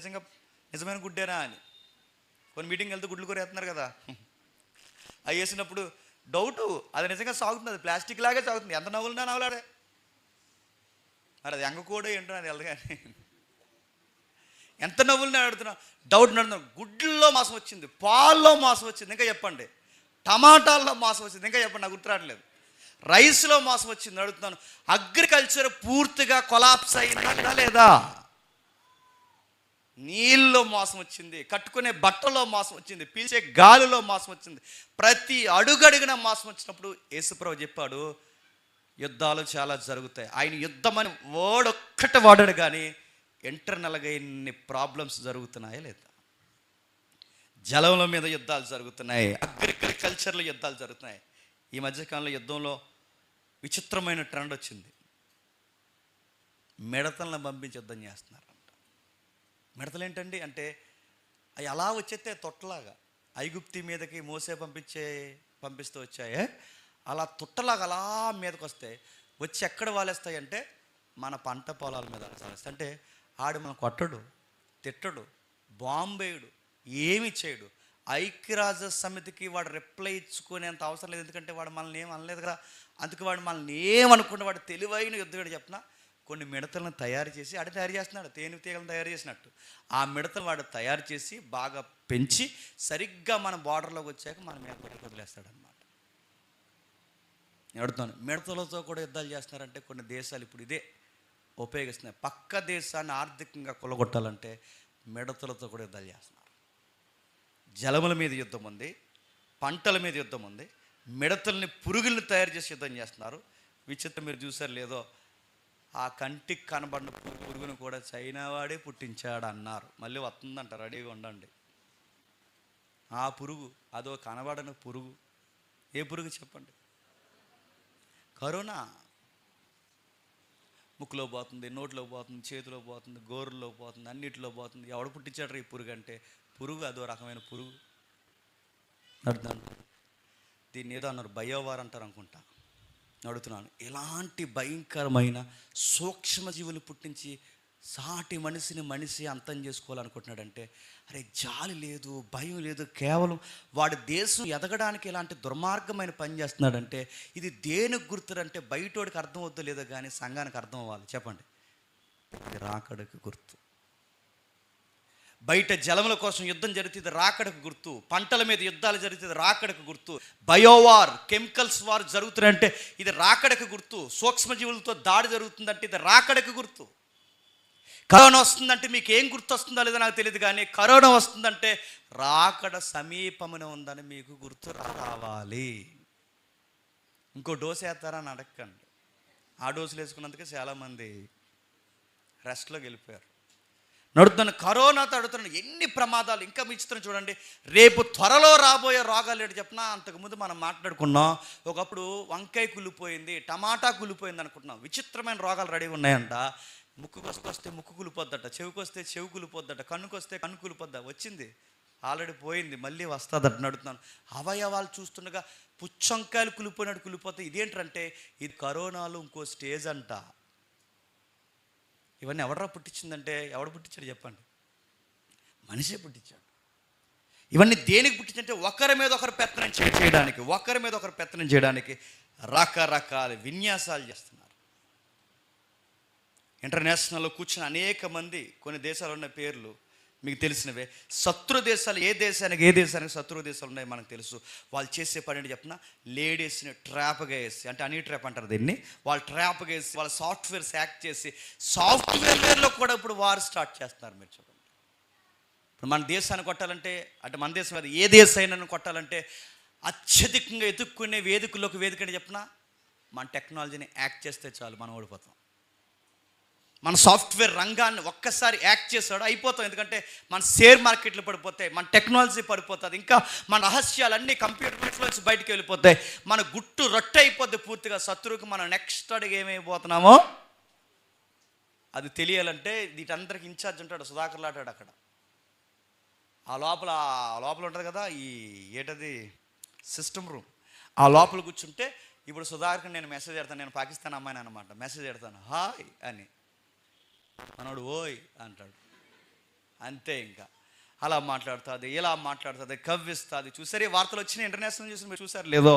నిజమైన గుడ్డేనా అని. కొన్ని మీటింగ్ వెళ్తే గుడ్లు కూడా వేస్తున్నారు కదా, అవి వేసినప్పుడు డౌటు అది నిజంగా సాగుతుంది, అది ప్లాస్టిక్ లాగే సాగుతుంది. ఎంత నవ్వులున్నా నవ్వులాడే, మరి అది ఎంగకోడే ఏంటో అది వెళ్ళగానే ఎంత నవ్వులున్నా అడుగుతున్నా, డౌట్ నడుతున్నాను. గుడ్లలో మోసం వచ్చింది, పాల్లో మోసం వచ్చింది, ఇంకా చెప్పండి. టమాటాల్లో మోసం వచ్చింది, ఇంకా చెప్పండి, నాకు గుర్తురావట్లేదు. రైస్లో మోసం వచ్చింది, అడుగుతున్నాను. అగ్రికల్చర్ పూర్తిగా కొలాప్స్ అయిందా లేదా? నీళ్ళలో మోసం వచ్చింది, కట్టుకునే బట్టలో మోసం వచ్చింది, పీల్చే గాలిలో మోసం వచ్చింది. ప్రతి అడుగడుగున మోసం వచ్చినప్పుడు యేసుప్రభు చెప్పాడు యుద్ధాలు చాలా జరుగుతాయి. ఆయన యుద్ధమని వాడొక్కటి వాడాడు, కానీ ఇంటర్నల్గా ఎన్ని ప్రాబ్లమ్స్ జరుగుతున్నాయా లేదా? జలంల మీద యుద్ధాలు జరుగుతున్నాయి, అగ్రికల్చర్లో యుద్ధాలు జరుగుతున్నాయి. ఈ మధ్యకాలంలో యుద్ధంలో విచిత్రమైన ట్రెండ్ వచ్చింది. మిడతలను పంపించి యుద్ధం చేస్తున్నారంట. మిడతలు ఏంటండి అంటే అవి అలా వచ్చేస్తే తొట్టలాగా ఐగుప్తి మీదకి మోసే పంపిస్తూ వచ్చాయే, అలా తొట్టలాగా అలా మీదకి వస్తాయి. వచ్చి ఎక్కడ వాలేస్తాయి అంటే మన పంట పొలాల మీద వాలేస్తాయి. అంటే ఆడు మనం కొట్టడు, తిట్టడు, బాంబేయుడు, ఏమి చేయడు. ఐక్యరాజ్య సమితికి వాడు రిప్లై ఇచ్చుకునేంత అవసరం లేదు, ఎందుకంటే వాడు మనల్ని ఏం అనలేదు కదా. అందుకే వాడు మనల్ని ఏమనుకుంటే వాడు తెలివైన యుద్ధం చెప్పిన కొన్ని మిడతలను తయారు చేసి తయారు చేస్తున్నాడు, తేనె తీగలను తయారు చేసినట్టు. ఆ మిడతలు వాడు తయారు చేసి బాగా పెంచి సరిగ్గా మన బార్డర్లోకి వచ్చాక మన మీద వదిలేస్తాడు అనమాట. అడుగుతాను, మిడతలతో కూడా యుద్ధాలు చేస్తున్నారంటే కొన్ని దేశాలు ఇప్పుడు ఇదే ఉపయోగిస్తున్నాయి. పక్క దేశాన్ని ఆర్థికంగా కొల్లగొట్టాలంటే మిడతలతో కూడా యుద్ధాలు చేస్తున్నారు. జలముల మీద యుద్ధం ఉంది, పంటల మీద యుద్ధం ఉంది, మిడతల్ని పురుగుల్ని తయారు చేసి యుద్ధం చేస్తున్నారు. విచిత్రం మీరు చూసారు లేదో, ఆ కంటికి కనబడిన పురుగును కూడా చైనా వాడే పుట్టించాడు అన్నారు. మళ్ళీ వస్తుందంట, రెడీగా ఉండండి. ఆ పురుగు అదో కనబడని పురుగు. ఏ పురుగు చెప్పండి? కరోనా. ముక్కులో పోతుంది, నోట్లో పోతుంది, చేతిలో పోతుంది, గోరులో పోతుంది, అన్నిటిలో పోతుంది. ఎవడు పుట్టించాడు ఈ పురుగు అంటే? పురుగు అదో రకమైన పురుగు. అర్థం, దీన్ని ఏదో అన్నారు, బయోవార్ అంటారు అనుకుంటా. అడుగుతున్నాను, ఎలాంటి భయంకరమైన సూక్ష్మజీవులు పుట్టించి సాటి మనిషి అంతం చేసుకోవాలనుకుంటున్నాడంటే, అరే జాలి లేదు, భయం లేదు, కేవలం వాడి దేశం ఎదగడానికి ఇలాంటి దుర్మార్గమైన పని చేస్తున్నాడంటే ఇది దేనికి గుర్తురంటే బయటోడికి అర్థం అవుతుందో లేదో కానీ సంఘానికి అర్థం అవ్వాలి. చెప్పండి, ఇది రాకడకు గుర్తు. బయట జలముల కోసం యుద్ధం జరిగితే ఇది రాకడకు గుర్తు. పంటల మీద యుద్ధాలు జరిగితే ఇది రాకడకు గుర్తు. బయోవార్, కెమికల్స్ వార్ జరుగుతున్నాయంటే ఇది రాకడకు గుర్తు. సూక్ష్మజీవులతో దాడి జరుగుతుందంటే ఇది రాకడకు గుర్తు. కరోనా వస్తుందంటే మీకు ఏం గుర్తు వస్తుందో లేదో నాకు తెలియదు, కానీ కరోనా వస్తుందంటే రాకడ సమీపమున ఉందని మీకు గుర్తు రావాలి. ఇంకో డోసు వేస్తారా అని అడగండి. ఆ డోసులు వేసుకున్నందుకే చాలామంది రెస్ట్లోకి వెళ్ళిపోయారు. నడుతున్నాను, కరోనాతో అడుగుతున్నాను, ఎన్ని ప్రమాదాలు. ఇంకా విచిత్రం చూడండి, రేపు త్వరలో రాబోయే రోగాలు ఏంటి చెప్పినా. అంతకుముందు మనం మాట్లాడుకున్నాం, ఒకప్పుడు వంకాయ కుళ్ళిపోయింది, టమాటా కుళ్ళిపోయింది అనుకుంటున్నాం. విచిత్రమైన రోగాలు రెడీగా ఉన్నాయంట. ముక్కుకొస్తే ముక్కు కులిపోద్దట, చెవికొస్తే చెవి కులిపోద్దట, కన్నుకొస్తే కన్ను కులిపోద్ద. వచ్చింది, ఆల్రెడీ పోయింది, మళ్ళీ వస్తుందట. నడుతున్నాను, అవయవాలు చూస్తుండగా పుచ్చంకాయలు కులిపోయినట్టు కులిపోతాయి. ఇదేంటంటే ఇది కరోనాలో ఇంకో స్టేజ్ అంట. ఇవన్నీ ఎవడరా పుట్టించిందంటే ఎవడు పుట్టించాడు చెప్పండి? మనిషే పుట్టించాడు. ఇవన్నీ దేనికి పుట్టించంటే ఒకరి మీద ఒకరు పెత్తనం చేయడానికి రకరకాల విన్యాసాలు చేస్తున్నారు. ఇంటర్నేషనల్లో కూర్చున్న అనేక మంది, కొన్ని దేశాలు ఉన్న పేర్లు మీకు తెలిసినవే. శత్రు దేశాలు, ఏ దేశానికి శత్రు దేశాలు ఉన్నాయో మనకు తెలుసు. వాళ్ళు చేసే పని ఏంటి చెప్పిన, లేడీస్ని ట్రాప్గా వేసి, అంటే అనీ ట్రాప్ అంటారు దీన్ని, వాళ్ళు ట్రాప్గా వేసి వాళ్ళ సాఫ్ట్వేర్స్ యాక్ట్ చేసి సాఫ్ట్వేర్లో కూడా ఇప్పుడు వారు స్టార్ట్ చేస్తున్నారు. మీరు చూడండి, ఇప్పుడు మన దేశాన్ని కొట్టాలంటే, అంటే మన దేశం కాదు ఏ దేశాన్ని కొట్టాలంటే అత్యధికంగా ఎదుర్కొనే వేదికని చెప్పిన మన టెక్నాలజీని యాక్ట్ చేస్తే చాలు మనం ఓడిపోతాం. మన సాఫ్ట్వేర్ రంగాన్ని ఒక్కసారి యాక్ట్ చేశాడు అయిపోతాం. ఎందుకంటే మన షేర్ మార్కెట్లు పడిపోతాయి, మన టెక్నాలజీ పడిపోతుంది, ఇంకా మన రహస్యాలన్నీ కంప్యూటర్ ఇన్ఫ్లుయెన్స్ బయటికి వెళ్ళిపోతాయి, మన గుట్టు రొట్టె అయిపోద్ది పూర్తిగా. శత్రువుకి మనం నెక్స్ట్ అడుగు ఏమైపోతున్నామో అది తెలియాలంటే వీటందరికి ఇన్ఛార్జ్ ఉంటాడు, సుధాకర్ లాటాడు అక్కడ. ఆ లోపల ఉంటుంది కదా ఈ ఏటది సిస్టమ్ రూమ్, ఆ లోపల కూర్చుంటే ఇప్పుడు సుధాకర్ నేను మెసేజ్ పెడతాను, నేను పాకిస్తాన్ అమ్మాయిని అనమాట, మెసేజ్ పెడతాను హాయ్ అని, మనోడు ఓయ్ అంటాడు, అంతే. ఇంకా అలా మాట్లాడుతుంది, ఇలా మాట్లాడుతుంది, కవ్విస్తుంది. చూసారు వార్తలు వచ్చినాయి, ఇంటర్నేషనల్ చూసి మీరు చూసారు లేదో,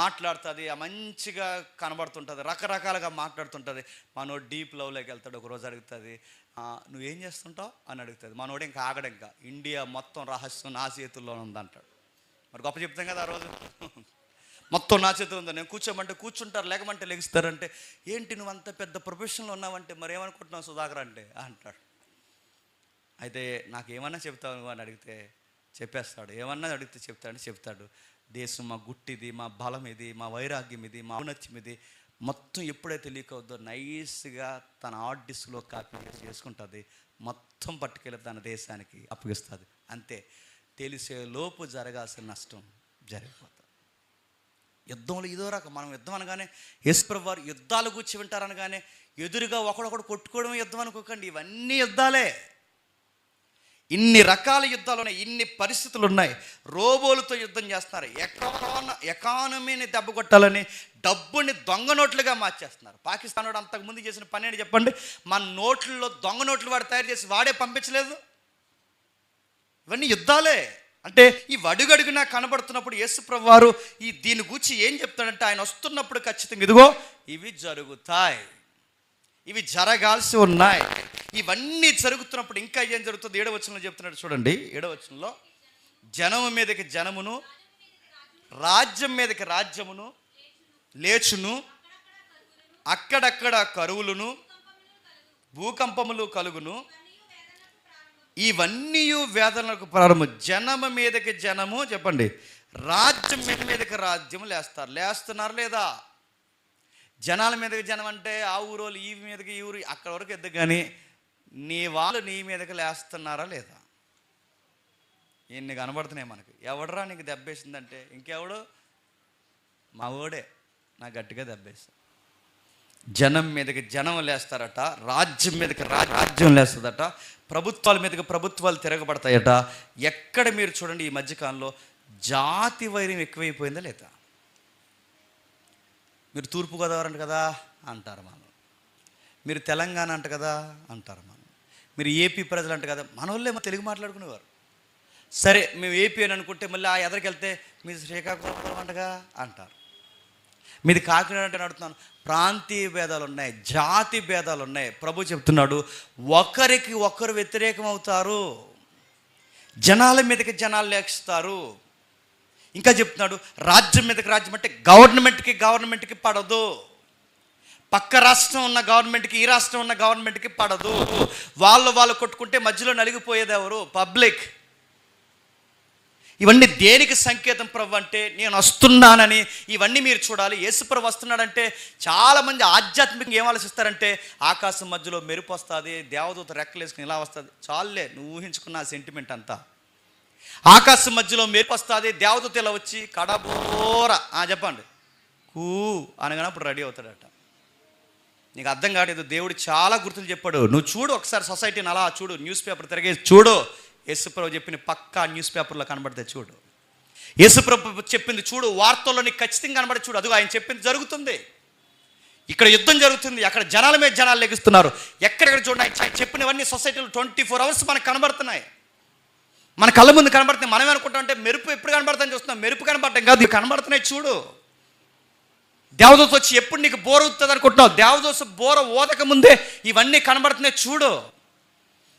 మాట్లాడుతుంది, మంచిగా కనబడుతుంటుంది, రకరకాలుగా మాట్లాడుతుంటుంది. మనోడు డీప్ లవ్లోకి వెళ్తాడు. ఒకరోజు అడుగుతుంది నువ్వేం చేస్తుంటావు అని అడుగుతుంది. మనోడు ఇంకా ఆగడు, ఇంకా ఇండియా మొత్తం రహస్యం నా చేతుల్లో ఉందంటాడు. మరి గొప్ప చెప్తాం కదా ఆ రోజు, మొత్తం నా చేతుల్లో ఉందా, నేను కూర్చోమంటే కూర్చుంటారు, లేకమంటే లెగిస్తారంటే, ఏంటి నువ్వు అంత పెద్ద ప్రొఫెషన్లో ఉన్నావంటే మరి ఏమనుకుంటున్నావు సుధాకర్ అంటే అంటాడు. అయితే నాకు ఏమన్నా చెప్తావు నువ్వు అని అడిగితే చెప్పేస్తాడు, ఏమన్నా అడిగితే చెప్తాడు. దేశం మా గుట్టిది, మా బలం ఇది, మా వైరాగ్యం ఇది, మా ఔన్నత్యం ఇది, మొత్తం ఎప్పుడైతే లీక్ అవుద్దో నైస్గా తన హార్డ్ డిస్క్లో కాపీ చేసుకుంటుంది, మొత్తం పట్టుకెళ్ళి తన దేశానికి అప్పగిస్తుంది. అంతే, తెలిసే లోపు జరగాల్సిన నష్టం జరిగిపోతుంది. యుద్ధంలో ఇదో రకం. మనం యుద్ధం అనగానే యేసుప్రభువు వారు యుద్ధాలు కూర్చి వింటారనగానే ఎదురుగా ఒకడొకడు కొట్టుకోవడం యుద్ధం అనుకోకండి, ఇవన్నీ యుద్ధాలే. ఇన్ని రకాల యుద్ధాలు ఉన్నాయి, ఇన్ని పరిస్థితులు ఉన్నాయి. రోబోలతో యుద్ధం చేస్తున్నారు, ఎకానమీని దెబ్బ కొట్టాలని డబ్బుని దొంగ నోట్లుగా మార్చేస్తున్నారు. పాకిస్తాన్ వాడు అంతకుముందు చేసిన పని ఏంటి చెప్పండి? మన నోట్లలో దొంగ నోట్లు వాడు తయారు చేసి వాడే పంపించలేదు. ఇవన్నీ యుద్ధాలే. అంటే ఈ అడుగడుగునా కనబడుతున్నప్పుడు యేసుప్రభువు వారు దీని గురించి ఏం చెప్తాడంటే, ఆయన వస్తున్నప్పుడు ఖచ్చితంగా ఇదిగో ఇవి జరుగుతాయి, ఇవి జరగాల్సి ఉన్నాయి. ఇవన్నీ జరుగుతున్నప్పుడు ఇంకా ఏం జరుగుతుంది? 7వ వచనంలో చెప్తున్నాడు చూడండి. 7వ వచనంలో జనము మీదకి జనమును, రాజ్యం మీదకి రాజ్యమును లేచును, అక్కడక్కడ కరువులను, భూకంపములు కలుగును, ఇవన్నీ వేదనలకు ప్రారంభం. జనము మీదకి జనము చెప్పండి, రాజ్యం మీదకి రాజ్యం లేస్తున్నారు లేదా? జనాల మీదకి జనం అంటే ఆ ఊరోళ్ళు ఈ మీదకి ఈ ఊరు అక్కడ వరకు ఎద్దు, కానీ నీ వాళ్ళు నీ మీదకి లేస్తున్నారా లేదా? ఇన్ని కనబడుతున్నాయి మనకి. ఎవడరా నీకు దెబ్బేసిందంటే ఇంకెవడు? మా ఓడే నాకు గట్టిగా దెబ్బేస్తా. జనం మీదకి జనం లేస్తారట, రాజ్యం మీదకి రాజ్యం లేస్తుందట, ప్రభుత్వాల మీదకి ప్రభుత్వాలు తిరగబడతాయట. ఎక్కడ మీరు చూడండి ఈ మధ్యకాలంలో జాతి వైరం ఎక్కువైపోయిందా లేదా? మీరు తూర్పుగోదావరి అంట కదా అంటారు మనం, మీరు తెలంగాణ అంట కదా అంటారు మనం, మీరు ఏపీ ప్రజలు అంట కదా. మన వాళ్ళే తెలుగు మాట్లాడుకునేవారు. సరే మేము ఏపీ అని అనుకుంటే మళ్ళీ ఆ ఎదరికి వెళ్తే మీరు శ్రీకాకుళం అంటగా అంటారు, మీది కాకినాడ అంటే అడుగుతున్నాను. ప్రాంతీయ భేదాలు ఉన్నాయి, జాతి భేదాలు ఉన్నాయి. ప్రభు చెప్తున్నాడు ఒకరికి ఒకరు వ్యతిరేకం అవుతారు, జనాల మీదకి జనాలు లేస్తారు. ఇంకా చెప్తున్నాడు రాజ్యం మీదకి రాజ్యం అంటే గవర్నమెంట్కి పడదు. పక్క రాష్ట్రం ఉన్న గవర్నమెంట్కి ఈ రాష్ట్రం ఉన్న గవర్నమెంట్కి పడదు. వాళ్ళు కొట్టుకుంటే మధ్యలో నలిగిపోయేది ఎవరు? పబ్లిక్. ఇవన్నీ దేనికి సంకేతం ప్రభు అంటే నేను వస్తున్నానని. ఇవన్నీ మీరు చూడాలి. యేసుప్రభు వస్తున్నాడంటే చాలామంది ఆధ్యాత్మికంగా ఏం ఆలోచిస్తారంటే ఆకాశం మధ్యలో మెరుపు వస్తుంది, దేవదూత రెక్కలేసుకుని ఇలా వస్తుంది. చాలులే, నువ్వు ఊహించుకున్న సెంటిమెంట్ అంతా. ఆకాశం మధ్యలో మెరుపు వస్తుంది, దేవదూత ఇలా వచ్చి కడబోర చెప్పండి కూ అనగానే అప్పుడు రెడీ అవుతాడట. నీకు అర్థం కాలేదు. దేవుడు చాలా గుర్తులు చెప్పాడు. నువ్వు చూడు ఒకసారి సొసైటీని అలా చూడు, న్యూస్ పేపర్ తిరిగేసి చూడు. యేసుప్రభు చెప్పిన పక్కా న్యూస్ పేపర్లో కనబడితే చూడు. యేసుప్రభు చెప్పింది చూడు, వార్తల్లో నీకు ఖచ్చితంగా కనబడి చూడు. అదిగో ఆయన చెప్పింది జరుగుతుంది. ఇక్కడ యుద్ధం జరుగుతుంది, అక్కడ జనాల మీద జనాలు లెగిస్తున్నారు. ఎక్కడెక్కడ చూడండి ఆయన చెప్పినవన్నీ సొసైటీలో 24 hours మనకు కనబడుతున్నాయి, మన కళ్ళ ముందు కనబడుతున్నాయి. మనం అనుకుంటాం అంటే మెరుపు ఎప్పుడు కనబడుతుందని చూస్తున్నాం. మెరుపు కనబడటం కాదు, కనబడుతున్నాయి చూడు. దేవదూత వచ్చి ఎప్పుడు నీకు బోర ఊదుతుంది అనుకుంటున్నావు? దేవదూత బోర ఓదక ముందే ఇవన్నీ కనబడుతున్నాయి చూడు.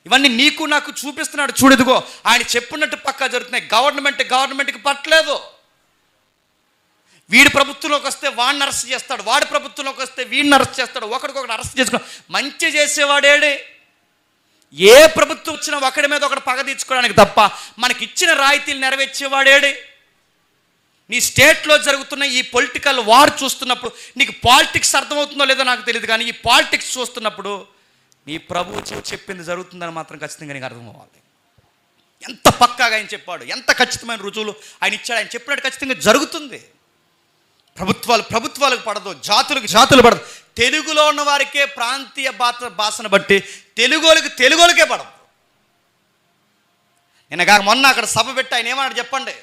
ఇవన్నీ నీకు నాకు చూపిస్తున్నాడు చూడు. ఇదిగో ఆయన చెప్పినట్టు పక్కా జరుగుతున్నాయి. గవర్నమెంట్కి పట్టలేదు. వీడి ప్రభుత్వంలోకి వస్తే వాడిని అరెస్ట్ చేస్తాడు, వాడి ప్రభుత్వంలోకి వస్తే వీడిని అరెస్ట్ చేస్తాడు, ఒకరికొకటి అరెస్ట్ చేసుకుని మంచి చేసేవాడేడే. ఏ ప్రభుత్వం వచ్చినా ఒకడి మీద ఒకటి పగ తీర్చుకోవడానికి తప్ప మనకి ఇచ్చిన రాయితీలు నెరవేర్చేవాడేడే. నీ స్టేట్లో జరుగుతున్న ఈ పొలిటికల్ వార్ చూస్తున్నప్పుడు నీకు పాలిటిక్స్ అర్థమవుతుందో లేదో నాకు తెలియదు, కానీ ఈ పాలిటిక్స్ చూస్తున్నప్పుడు నీ ప్రభువు చెప్పింది జరుగుతుందని మాత్రం ఖచ్చితంగా నీకు అర్థం అవ్వాలి. ఎంత పక్కాగా ఆయన చెప్పాడు, ఎంత ఖచ్చితమైన రుజువులు ఆయన ఇచ్చాడు. ఆయన చెప్పినట్టు ఖచ్చితంగా జరుగుతుంది. ప్రభుత్వాలకు పడదు, జాతులు పడదు. తెలుగులో ఉన్న వారికే ప్రాంతీయ భాషను బట్టి తెలుగులకే పడదు. మొన్న అక్కడ సభ పెట్టి ఆయన ఏమన్నాడు చెప్పండి?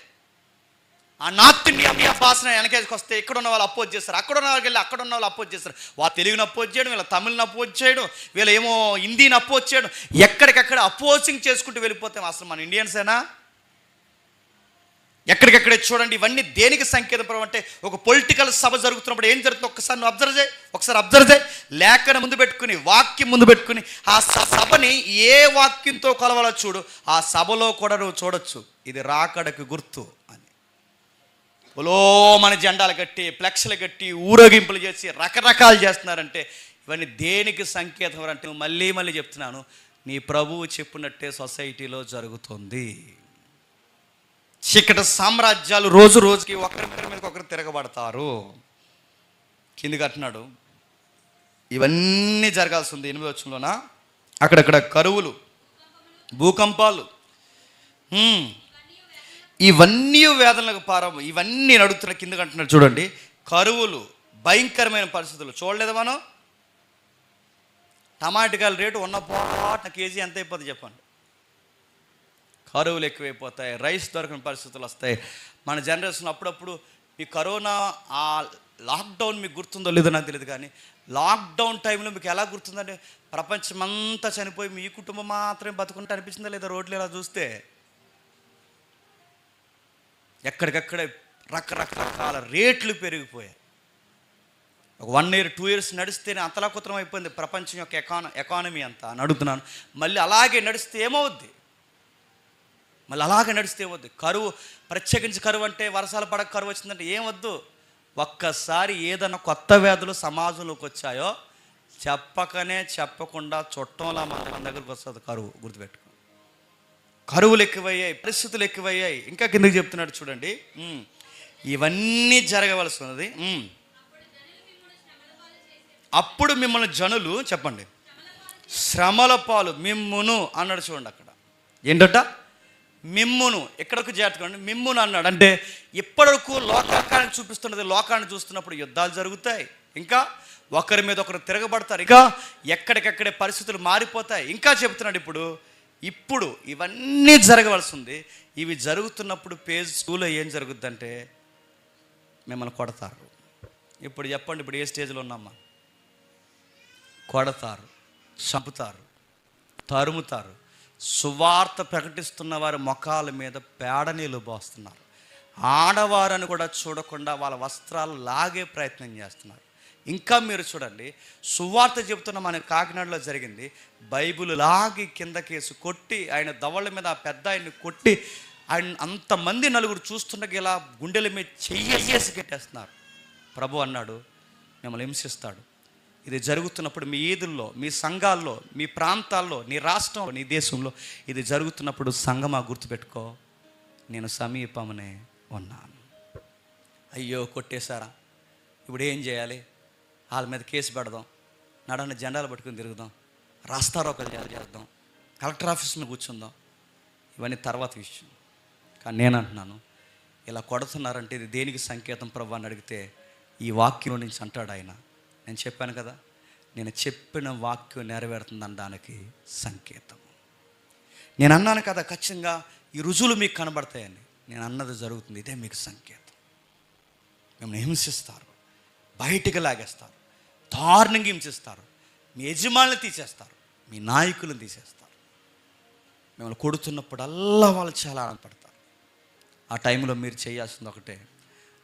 ఆ నార్త్ ఇండియా భాషను వెనకేసుకొస్తే ఇక్కడ ఉన్న వాళ్ళు అపోజ్ చేస్తారు, అక్కడ ఉన్న వాళ్ళకి వెళ్ళి అక్కడ ఉన్న వాళ్ళు అపోజ్ చేస్తారు. తెలుగుని అపోజ్ చేయడం, వీళ్ళ తమిళని అపోజ్ చేయడం, వీళ్ళు ఏమో హిందీని అపోజ్ చేయడం, ఎక్కడికక్కడ అపోజింగ్ చేసుకుంటూ వెళ్ళిపోతాం. అసలు మన ఇండియన్సేనా? ఎక్కడికక్కడే చూడండి. ఇవన్నీ దేనికి సంకేతం అంటే, ఒక పొలిటికల్ సభ జరుగుతున్నప్పుడు ఏం జరుగుతుందో ఒకసారి నువ్వు అబ్జర్వ్ చేయి. లేఖను ముందు పెట్టుకుని, వాక్యం ముందు పెట్టుకుని, ఆ సభని ఏ వాక్యంతో కొలవాలో చూడు. ఆ సభలో కూడా నువ్వు చూడొచ్చు ఇది రాకడకు గుర్తు అని. మన జెండాలు కట్టి, ఫ్లెక్స్లు కట్టి, ఊరేగింపులు చేసి రకరకాలు చేస్తున్నారంటే ఇవన్నీ దేనికి సంకేతం అంటే, మళ్ళీ చెప్తున్నాను, నీ ప్రభువు చెప్పినట్టే సొసైటీలో జరుగుతుంది. చీకటి సామ్రాజ్యాలు రోజుకి ఒకరి మీద ఒకరు తిరగబడతారు. కిందికి అంటున్నాడు, ఇవన్నీ జరగాల్సి ఉంది. 8వ వచనంలోనా అక్కడక్కడ కరువులు, భూకంపాలు, ఇవన్నీ వేదనలకు ఇవన్నీ నడుస్తున్న. కిందకి అంటున్నాడు చూడండి, కరువులు, భయంకరమైన పరిస్థితులు. చూడలేదు మనం? టమాటకాయల రేటు ఉన్న పాట కేజీ ఎంత అయిపోతుంది చెప్పండి. కరువులు ఎక్కువైపోతాయి, రైస్ దొరకని పరిస్థితులు వస్తాయి. మన జనరేషన్ అప్పుడప్పుడు ఈ కరోనా ఆ లాక్డౌన్ మీకు గుర్తుందో లేదో నాకు తెలియదు, కానీ లాక్డౌన్ టైంలో మీకు ఎలా గుర్తుందంటే, ప్రపంచమంతా చనిపోయి మీ కుటుంబం మాత్రమే బతుకుంటే అనిపించిందా లేదా? రోడ్లు ఇలా చూస్తే ఎక్కడికక్కడే రకరకాల రేట్లు పెరిగిపోయాయి. ఒక 1 year 2 years నడిస్తేనే అంతలాకుతరం అయిపోయింది ప్రపంచం యొక్క ఎకానమీ అంతా అని అడుగుతున్నాను. మళ్ళీ అలాగే నడిస్తే ఏమవుద్ది? కరువు, ప్రత్యేకించి కరువు అంటే వర్షాలు పడక కరువు వచ్చిందంటే ఏమొద్దు. ఒక్కసారి ఏదైనా కొత్త వ్యాధులు సమాజంలోకి వచ్చాయో చెప్పకుండా చుట్టంలా మన దగ్గరకు వస్తుంది కరువు. గుర్తుపెట్టుకో, కరువులు ఎక్కువయ్యాయి, పరిస్థితులు ఎక్కువయ్యాయి. ఇంకా కిందకి చెప్తున్నాడు చూడండి, ఇవన్నీ జరగవలసి ఉన్నది. అప్పుడు మిమ్మల్ని జనులు చెప్పండి శ్రమల పాలు, మిమ్మును అన్నాడు చూడండి. అక్కడ ఏంటట? మిమ్మును. ఎక్కడకు చేర్చుకోండి, మిమ్మును అన్నాడు. అంటే ఇప్పటివరకు లోకాన్ని చూపిస్తున్నది. లోకాన్ని చూస్తున్నప్పుడు యుద్ధాలు జరుగుతాయి, ఇంకా ఒకరి మీద ఒకరు తిరగబడతారు, ఇంకా ఎక్కడికక్కడే పరిస్థితులు మారిపోతాయి. ఇంకా చెప్తున్నాడు ఇప్పుడు ఇవన్నీ జరగవలసి ఉంది. ఇవి జరుగుతున్నప్పుడు పేజ్ 2లో ఏం జరుగుద్దంటే మిమ్మల్ని కొడతారు. ఇప్పుడు చెప్పండి, ఇప్పుడు ఏ స్టేజ్లో ఉన్నామా? కొడతారు, చంపుతారు, తరుముతారు. సువార్త ప్రకటిస్తున్న వారి ముఖాల మీద పేడ నీళ్ళు పోస్తున్నారు. ఆడవారని కూడా చూడకుండా వాళ్ళ వస్త్రాలు లాగే ప్రయత్నం చేస్తున్నారు. ఇంకా మీరు చూడండి, సువార్త చెబుతున్న మన కాకినాడలో జరిగింది. బైబిల్ లాగి కిందకేసి కొట్టి, ఆయన దవళ్ళ మీద ఆ పెద్ద ఆయన్ని కొట్టి, ఆయన అంతమంది నలుగురు చూస్తుండగా ఇలా గుండెల మీద చెయ్యేసి కట్టేస్తున్నారు. ప్రభు అన్నాడు, మిమ్మల్ని హింసిస్తాడు. ఇది జరుగుతున్నప్పుడు మీ ఈదుల్లో, మీ సంఘాల్లో, మీ ప్రాంతాల్లో, నీ రాష్ట్రంలో, నీ దేశంలో ఇది జరుగుతున్నప్పుడు సంఘమా గుర్తుపెట్టుకో, నేను సమీపమునే ఉన్నాను. అయ్యో కొట్టేశారా, ఇప్పుడు ఏం చేయాలి? వాళ్ళ మీద కేసు పెడదాం, నడన్న జెండాలు పట్టుకుని తిరుగుదాం, రాస్తారోకలు చేద్దాం, కలెక్టర్ ఆఫీస్లో కూర్చుందాం. ఇవన్నీ తర్వాత విషయం. కానీ నేను అంటున్నాను, ఇలా కొడుతున్నారంటే ఇది దేనికి సంకేతం ప్రభు అని అడిగితే, ఈ వాక్యం నుంచి అంటాడు ఆయన. నేను చెప్పాను కదా, నేను చెప్పిన వాక్యం నెరవేరుతుందని దానికి సంకేతం. నేను అన్నాను కదా, ఖచ్చితంగా ఈ రుజువులు మీకు కనబడతాయని. నేను అన్నది జరుగుతుంది, ఇదే మీకు సంకేతం. మిమ్మల్ని హింసిస్తారు, బయటికి లాగేస్తారు, దారుణంగా హింసిస్తారు, మీ యజమానులు తీసేస్తారు, మీ నాయకులను తీసేస్తారు. మిమ్మల్ని కొడుతున్నప్పుడల్లా వాళ్ళు చాలా ఆనందపడతారు. ఆ టైంలో మీరు చేయాల్సింది ఒకటే,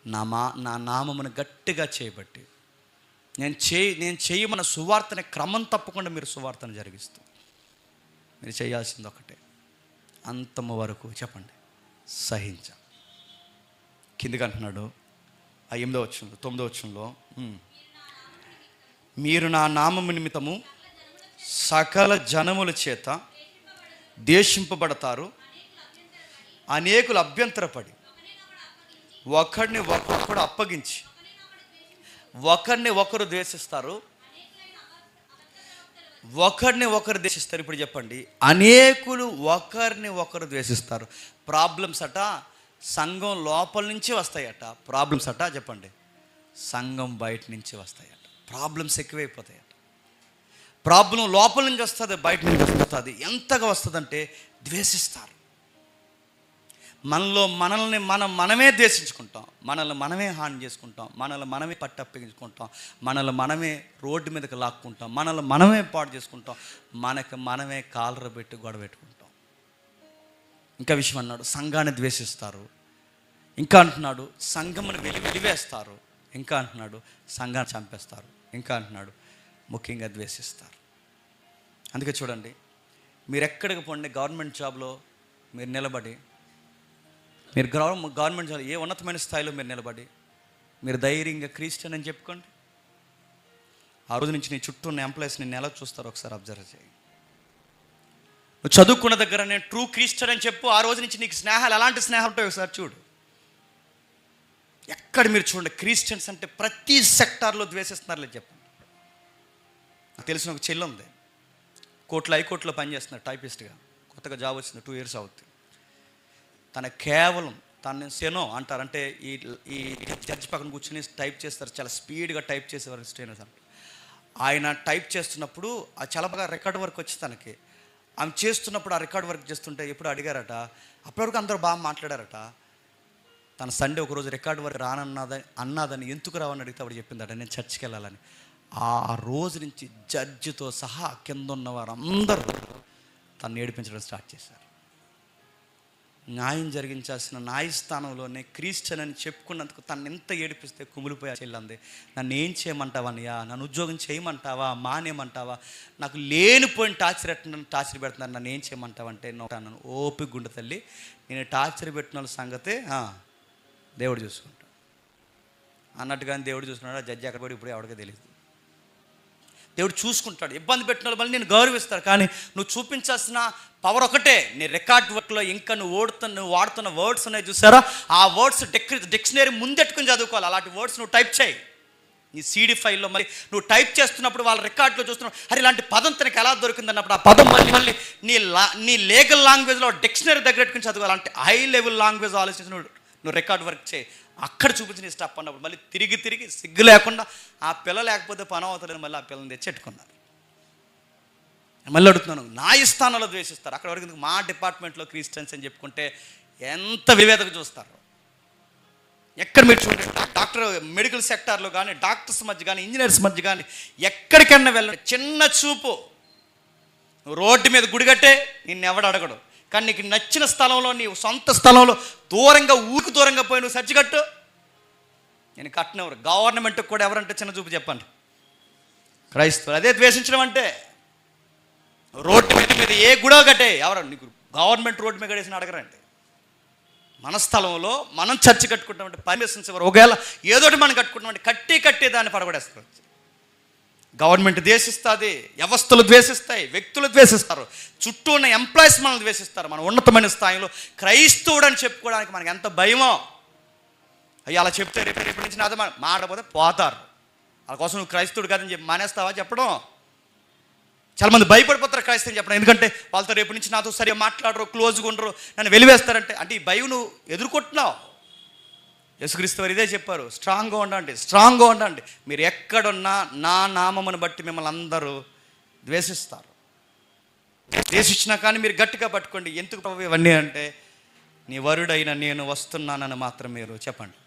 నా నామమును గట్టిగా చేయబట్టి నేను చేయమన్న సువార్తని క్రమం తప్పకుండా మీరు సువార్తను జరిగిస్తూ మీరు చేయాల్సింది ఒకటే, అంతము వరకు చెప్పండి సహించ. కిందికి అంటున్నాడు ఆ 8వ వచనంలో, 9వ వచనంలో, మీరు నా నామము నిమిత్తము సకల జనముల చేత దేశింపబడతారు, అనేకులు అభ్యంతరపడి ఒకరిని ఒకరు అప్పగించి ఒకరిని ఒకరు ద్వేషిస్తారు, ఒకరిని ఒకరు ద్వేషిస్తారు. ఇప్పుడు చెప్పండి, అనేకులు ఒకరిని ఒకరు ద్వేషిస్తారు. ప్రాబ్లమ్స్ అట సంఘం లోపల నుంచి వస్తాయట, ప్రాబ్లమ్స్ అట చెప్పండి సంఘం బయట నుంచి వస్తాయట. ప్రాబ్లమ్స్ ఎక్కువైపోతాయట. ప్రాబ్లం లోపల నుంచి వస్తుంది, బయట నుంచి వస్తుంది. ఎంతగా వస్తుందంటే ద్వేషిస్తారు. మనల్ని మనమే ద్వేషించుకుంటాం, మనల్ని మనమే హాని చేసుకుంటాం, మనల్ని మనమే పట్టప్పగించుకుంటాం, మనల్ని మనమే రోడ్డు మీదకి లాక్కుంటాం, మనల్ని మనమే పాడు చేసుకుంటాం, మనమే కాలర పెట్టి గొడవ పెట్టుకుంటాం. ఇంకా విషయం అన్నాడు, సంఘాన్ని ద్వేషిస్తారు. ఇంకా అంటున్నాడు సంఘమును వెలివేస్తారు. ఇంకా అంటున్నాడు సంఘాన్ని చంపేస్తారు. ఇంకా అంటున్నాడు ముఖ్యంగా ద్వేషిస్తారు. అందుకే చూడండి, మీరు ఎక్కడికి పోండి, గవర్నమెంట్ జాబ్లో మీరు నిలబడి, మీరు గవర్నమెంట్ జాబ్ ఏ ఉన్నతమైన స్థాయిలో మీరు నిలబడి మీరు ధైర్యంగా క్రిస్టియన్ అని చెప్పుకోండి. ఆ రోజు నుంచి నీ చుట్టూ ఉన్న ఎంప్లాయీస్ నిన్ను ఎలా చూస్తారో ఒకసారి అబ్జర్వ్ చేయి. నువ్వు చదువుకున్న దగ్గర నేను ట్రూ క్రిస్టియన్ అని చెప్పు, ఆ రోజు నుంచి నీకు స్నేహాలు ఎలాంటి స్నేహం ఉంటాయో ఒకసారి చూడు. ఎక్కడ మీరు చూడండి, క్రిస్టియన్స్ అంటే ప్రతి సెక్టార్లో ద్వేషిస్తున్నారు లేదు చెప్పండి. నాకు తెలిసిన ఒక చెల్లి ఉంది, హైకోర్టులో పనిచేస్తున్నారు టైపిస్ట్గా, కొత్తగా జాబ్ వచ్చింది, 2 years అవుతుంది. తన కేవలం తను సెనో అంటారు, అంటే ఈ జడ్జి పక్కన కూర్చొని టైప్ చేస్తారు, చాలా స్పీడ్గా టైప్ చేసేవారు స్టేనర్స్ అంటే. ఆయన టైప్ చేస్తున్నప్పుడు అది చాలా బాగా రికార్డ్ వర్క్ వచ్చి తనకి ఆమె చేస్తున్నప్పుడు ఆ రికార్డ్ వర్క్ చేస్తుంటే ఎప్పుడు అడిగారట, అప్పటివరకు అందరూ బాగా మాట్లాడారట. తన సండే ఒకరోజు రికార్డ్ వర్క్ అన్నాదని ఎందుకు రావని అడిగితే అప్పుడు చెప్పిందట నేను చర్చికి వెళ్ళాలని. ఆ రోజు నుంచి జడ్జితో సహా కింద ఉన్న వారందరూ తను ఏడిపించడం స్టార్ట్ చేశారు. న్యాయం జరిగించాల్సిన న్యాయస్థానంలోనే క్రిస్టియన్ అని చెప్పుకున్నందుకు తను ఎంత ఏడిపిస్తే కుమిలిపోయా చెల్లంది. నన్ను ఏం చేయమంటావన్నయ్యా, నన్ను ఉద్యోగం చేయమంటావా, మానేయమంటావా, నాకు లేనిపోయిన టార్చర్ పెడుతున్నారు, నన్ను ఏం చేయమంటావంటే నన్ను ఓపిక గుండె తల్లి, నేను టార్చర్ పెట్టిన వాళ్ళ సంగతే దేవుడు చూసుకుంటాడు అన్నట్టుగానే దేవుడు చూసుకున్నాడు. ఆ జడ్జి అక్కడ కూడా ఇప్పుడు ఎవరికీ తెలియదు. దేవుడు చూసుకుంటాడు. ఇబ్బంది పెట్టిన వాళ్ళు మళ్ళీ నేను గౌరవిస్తాడు. కానీ నువ్వు చూపించాల్సిన పవర్ ఒకటే, నీ రికార్డ్ వర్క్లో ఇంకా నువ్వు వాడుతున్న వర్డ్స్ ఉన్నాయి చూసారా, ఆ వర్డ్స్ డిక్షనరీ ముందెట్టుకుని చదువుకోవాలి. అలాంటి వర్డ్స్ నువ్వు టైప్ చేయి నీ CD ఫైల్లో. మరి నువ్వు టైప్ చేస్తున్నప్పుడు వాళ్ళ రికార్డులో చూస్తున్నావు, అరే ఇలాంటి పదం తనకి ఎలా దొరికింది అన్నప్పుడు ఆ పదం మళ్ళీ నీ లీగల్ లాంగ్వేజ్లో డిక్షనరీ దగ్గర పెట్టుకుని చదువుకోవాలి. అంటే హై లెవెల్ లాంగ్వేజ్ ఆలోచించి నువ్వు రికార్డ్ వర్క్ చేయి. అక్కడ చూపించిన స్టెప్ అన్నప్పుడు మళ్ళీ తిరిగి సిగ్గు లేకుండా ఆ పిల్ల లేకపోతే పని అవుతుందని మళ్ళీ ఆ పిల్లని తెచ్చెట్టుకున్నారు. మళ్ళీ అడుగుతున్నాను, న్యాయస్థానంలో ద్వేషిస్తారు. అక్కడ వరకు మా డిపార్ట్మెంట్లో క్రిస్టియన్స్ అని చెప్పుకుంటే ఎంత వివేదకు చూస్తారు. ఎక్కడ మీరు చూడండి, డాక్టర్ మెడికల్ సెక్టార్లో కానీ, డాక్టర్స్ మధ్య కానీ, ఇంజనీర్స్ మధ్య కానీ, ఎక్కడికైనా వెళ్ళండి, చిన్న చూపు. నువ్వు రోడ్డు మీద గుడిగట్టే నిన్ను ఎవడు అడగడు. కానీ నీకు నచ్చిన స్థలంలో, నీ సొంత స్థలంలో ఊరికి దూరంగా పోయి నువ్వు సర్చి కట్టు, నేను కట్టనెవరు. గవర్నమెంట్కి కూడా ఎవరంటే చిన్న చూపు చెప్పండి, క్రైస్తవులు. అదే ద్వేషించడం అంటే. రోడ్డు మీద ఏ గుడో కట్టే, ఎవరు నీకు గవర్నమెంట్ రోడ్డు మీద కట్టేసిన అడగరండి. మన స్థలంలో మనం చర్చి కట్టుకుంటామంటే పర్మిషన్స్ ఎవరు, ఒకవేళ ఏదోటి మనం కట్టుకుంటామంటే కట్టి దాన్ని పడగొడేస్తారు. గవర్నమెంట్ ద్వేషిస్తుంది, వ్యవస్థలు ద్వేషిస్తాయి, వ్యక్తులు ద్వేషిస్తారు, చుట్టూ ఉన్న ఎంప్లాయీస్ మనల్ని ద్వేషిస్తారు. మనం ఉన్నతమైన స్థాయిలో క్రైస్తవుడు అని చెప్పుకోవడానికి మనకి ఎంత భయమో. అయ్యి అలా చెప్తే రేపు నుంచి నాతో మాట్లాడకపోతే పోతారు. వాళ్ళ కోసం నువ్వు క్రైస్తవుడు కాదని చెప్పి మానేస్తావా చెప్పడం? చాలామంది భయపడిపోతారు క్రైస్తవుని చెప్పడం. ఎందుకంటే వాళ్ళతో రేపు నుంచి నాతో సరిగా మాట్లాడరు, క్లోజ్గా ఉండరు, నన్ను వెలివేస్తారంటే. అంటే ఈ భయం నువ్వు ఎదుర్కొంటున్నావు. యేసుక్రీస్తు వారు ఇదే చెప్పారు, స్ట్రాంగ్గా ఉండండి. మీరు ఎక్కడున్నా నా నామమును బట్టి మిమ్మల్ని అందరూ ద్వేషిస్తారు. ద్వేషించినా కానీ మీరు గట్టిగా పట్టుకోండి. ఎందుకు ఇవన్నీ అంటే, నీ వరుడైన నేను వస్తున్నానని మాత్రం మీరు చెప్పండి,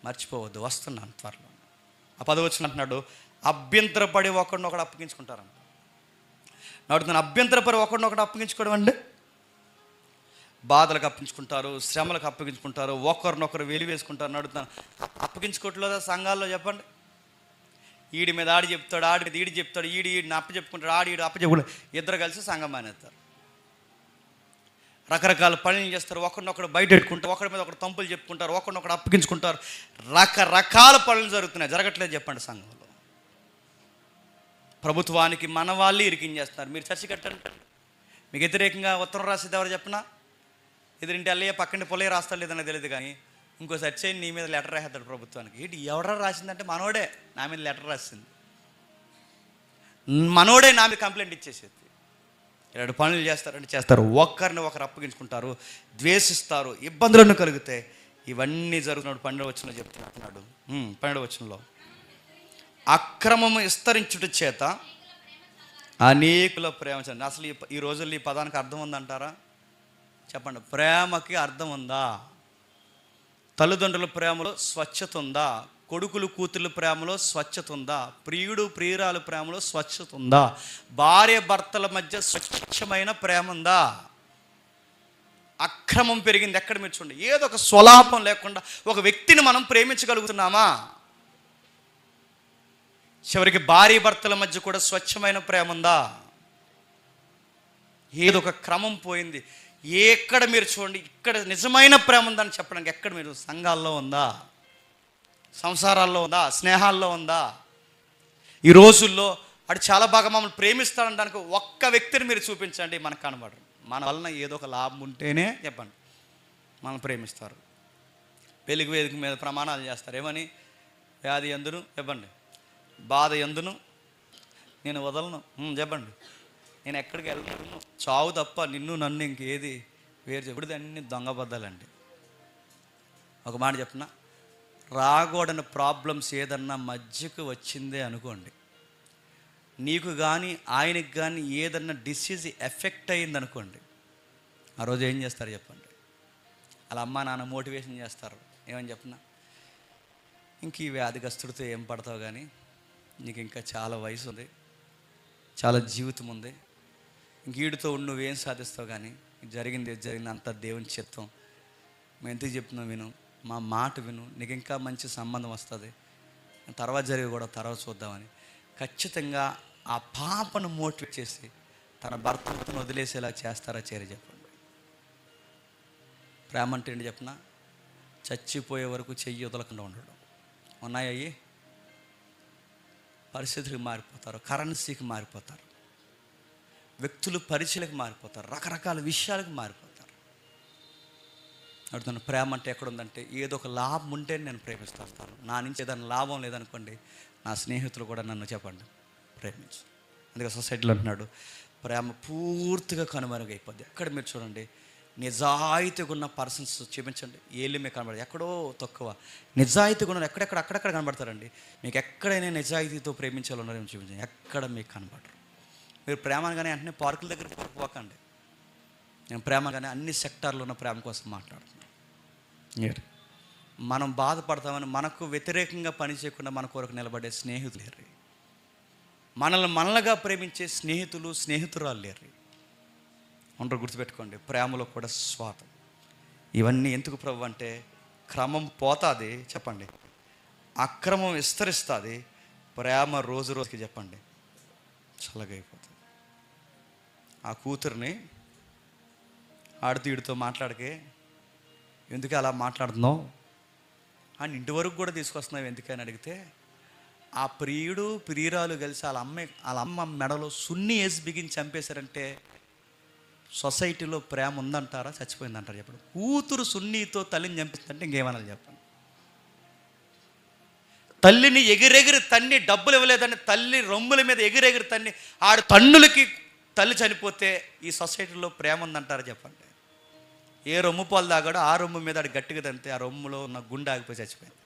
మర్చిపోవద్దు. వస్తున్నాను త్వరలో. ఆ 10వ వచనం అంటున్నాడు, అభ్యంతరపడి ఒకరినొకడు అప్పగించుకుంటారంట. అడుగుతున్నాను, అభ్యంతరపడి ఒకరినొకడు అప్పగించుకోవడం అంటే బాధలకు అప్పగించుకుంటారు, శ్రమలకు అప్పగించుకుంటారు, ఒకరినొకరు వెలివేసుకుంటారు. అడుగుతాను, అప్పగించుకోవట్లేదా సంఘాల్లో చెప్పండి? ఈడి మీద ఆడి చెప్తాడు, ఆడి మీద ఈడి చెప్తాడు, ఈడిని అప్ప చెప్పుకుంటాడు, ఈడు అప్ప చెప్పుకుంటాడు, ఇద్దరు కలిసి సంఘం మానేస్తారు. రకరకాల పనులు చేస్తారు, ఒకరినొకరు బయట పెట్టుకుంటారు, ఒకరి మీద ఒకరు తంపులు చెప్పుకుంటారు, ఒకరినొకరు అప్పగించుకుంటారు. రకరకాల పనులు జరగట్లేదు చెప్పండి సంఘంలో. ప్రభుత్వానికి మన వాళ్ళు ఇరికించేస్తున్నారు. మీరు చర్చి కట్టండి. మీకు వ్యతిరేకంగా ఉత్తరం రాసేది ఎవరు చెప్పినా, ఎదురింటి అల్లయ్య పక్కన పొలే రాస్తాడు లేదని తెలియదు, కానీ ఇంకో చర్చ నీ మీద లెటర్ రాసేస్తాడు ప్రభుత్వానికి. ఏంటి ఎవడ రాసిందంటే మనోడే నా మీద లెటర్ రాసింది. మనోడే నా మీద కంప్లైంట్ ఇచ్చేసేది. 2 పనులు చేస్తారంటే చేస్తారు, ఒకరిని ఒకరు అప్పగించుకుంటారు, ద్వేషిస్తారు, ఇబ్బందులను కలిగితే ఇవన్నీ జరుగుతున్నాడు. 12వ వచనంలో చెప్తున్నాడు. 12వ వచనంలో అక్రమము విస్తరించుట చేత అనేకుల ప్రేమ. అసలు ఈ రోజుల్లో ఈ పదానికి అర్థం ఉందంటారా? చెప్పండి. ప్రేమకి అర్థం ఉందా? తల్లిదండ్రుల ప్రేమలో స్వచ్ఛత ఉందా? కొడుకులు కూతుర్ల ప్రేమలో స్వచ్ఛత ఉందా? ప్రియుడు ప్రియురాలు ప్రేమలో స్వచ్ఛత ఉందా? భార్య భర్తల మధ్య స్వచ్ఛమైన ప్రేమ ఉందా? అక్రమం పెరిగింది ఎక్కడ? మీరు చూడండి, ఏదో ఒక స్వలాపం లేకుండా ఒక వ్యక్తిని మనం ప్రేమించగలుగుతున్నామా? చివరికి భార్య భర్తల మధ్య కూడా స్వచ్ఛమైన ప్రేమ ఉందా? ఏదో ఒక క్రమం పోయింది. ఎక్కడ మీరు చూడండి, ఇక్కడ నిజమైన ప్రేమ ఉందని చెప్పడానికి ఎక్కడ మీరు? సంఘాల్లో ఉందా? సంసారాల్లో ఉందా? స్నేహాల్లో ఉందా? ఈ రోజుల్లో అటు చాలా బాగా మమ్మల్ని ప్రేమిస్తాడనడానికి ఒక్క వ్యక్తిని మీరు చూపించండి, మనకు కనబడరు. మన వలన ఏదో ఒక లాభం ఉంటేనే చెప్పండి మనం ప్రేమిస్తారు. పెళ్లికి వేదిక మీద ప్రమాణాలు చేస్తారు. ఏమని? వ్యాధి ఎందును చెప్పండి, బాధ ఎందును నేను వదలను చెప్పండి, నేను ఎక్కడికి వెళ్ళను, చావు తప్ప నిన్ను నన్ను ఇంకేది వేరు చెప్పుడు. అన్ని దొంగబద్దాలండి. ఒక మాట చెప్పిన, రాకూడని ప్రాబ్లమ్స్ ఏదన్నా మధ్యకు వచ్చిందే అనుకోండి, నీకు కానీ ఆయనకి కానీ ఏదన్నా డిసీజ్ ఎఫెక్ట్ అయింది అనుకోండి, ఆ రోజు ఏం చేస్తారు చెప్పండి? అలా అమ్మ నాన్న మోటివేషన్ చేస్తారు. ఏమని చెప్పిన, ఇంక ఈ వ్యాధిగ్రస్తుడితో ఏం పడతావు కానీ, నీకు ఇంకా చాలా వయసు ఉంది, చాలా జీవితం ఉంది, ఇంక వీడితో నువ్వేం సాధిస్తావు కానీ, జరిగింది అంత దేవుని చిత్తం, మేము ఎందుకు చెప్తున్నాం విను, మా మాట విను, నీకు ఇంకా మంచి సంబంధం వస్తుంది, తర్వాత జరిగి కూడా తర్వాత చూద్దామని ఖచ్చితంగా ఆ పాపను మోటివేట్ చేసి తన భర్తను వదిలేసేలా చేస్తారా చేయరు చెప్పండి? ప్రేమ అంటే ఏంటి చెప్పిన? చచ్చిపోయే వరకు చెయ్యి వదలకుండా ఉండడం. ఉన్నాయయ్యి పరిస్థితులకు మారిపోతారు, కరెన్సీకి మారిపోతారు, వ్యక్తులు పరిచయలకు మారిపోతారు, రకరకాల విషయాలకు మారిపోతారు. అడుగుతాను, ప్రేమ అంటే ఎక్కడుందంటే ఏదో ఒక లాభం ఉంటే నేను ప్రేమిస్తాను. నా నుంచి ఏదైనా లాభం లేదనుకోండి, నా స్నేహితులు కూడా నన్ను చెప్పండి ప్రేమించు. అందుకే సొసైటీలో అంటున్నాడు, ప్రేమ పూర్తిగా కనుమరుగైపోద్ది. ఎక్కడ మీరు చూడండి, నిజాయితీగా ఉన్న పర్సన్స్ చూపించండి, ఏళ్ళు మీకు కనబడదు, ఎక్కడో తక్కువ. నిజాయితీగా ఉన్న అక్కడక్కడ కనబడతారండి. మీకు ఎక్కడైనా నిజాయితీతో ప్రేమించాలన్నారేమో చూపించండి, ఎక్కడ మీకు కనబడరు. మీరు ప్రేమగానే వెంటనే పార్కుల దగ్గర పోకండి. నేను ప్రేమగానే అన్ని సెక్టార్లో ఉన్న ప్రేమ కోసం మాట్లాడుతున్నాను. మనం బాధపడతామని మనకు వ్యతిరేకంగా పని చేయకుండా మన కొరకు నిలబడే స్నేహితులు లేరు. మనల్గా ప్రేమించే స్నేహితురాలు లేరు. అందరూ గుర్తుపెట్టుకోండి, ప్రేమలో కూడా స్వార్థం. ఇవన్నీ ఎందుకు ప్రభు అంటే, క్రమం పోతుంది చెప్పండి, అక్రమం విస్తరిస్తుంది, ప్రేమ రోజు రోజుకి చెప్పండి చల్లగైపోతుంది. ఆ కూతుర్ని ఆడుతీడుతో మాట్లాడకే, ఎందుకు అలా మాట్లాడుతున్నావు అని ఇంటి వరకు కూడా తీసుకొస్తున్నావు ఎందుకని అడిగితే, ఆ ప్రియుడు ప్రియురాలు కలిసి వాళ్ళ అమ్మ మెడలో సున్ని వేసి బిగించి చంపేశారంటే సొసైటీలో ప్రేమ ఉందంటారా చచ్చిపోయిందంటారా చెప్పండి? కూతురు సున్నితో తల్లిని చంపిస్తుందంటే ఇంకేమనాలి చెప్పండి? తల్లిని ఎగిరెగిరి తన్ని, డబ్బులు ఇవ్వలేదని తల్లి రొమ్ముల మీద ఎగిరెగిరి తన్ని, ఆడు తన్నులకి తల్లి చనిపోతే ఈ సొసైటీలో ప్రేమ ఉందంటారా చెప్పండి? ఏ రొమ్ము పాలు తాగాడో ఆ రొమ్ము మీద ఆడు గట్టిగా తంతే ఆ రొమ్ములో ఉన్న గుండె ఆగిపోయి చచ్చిపోయింది.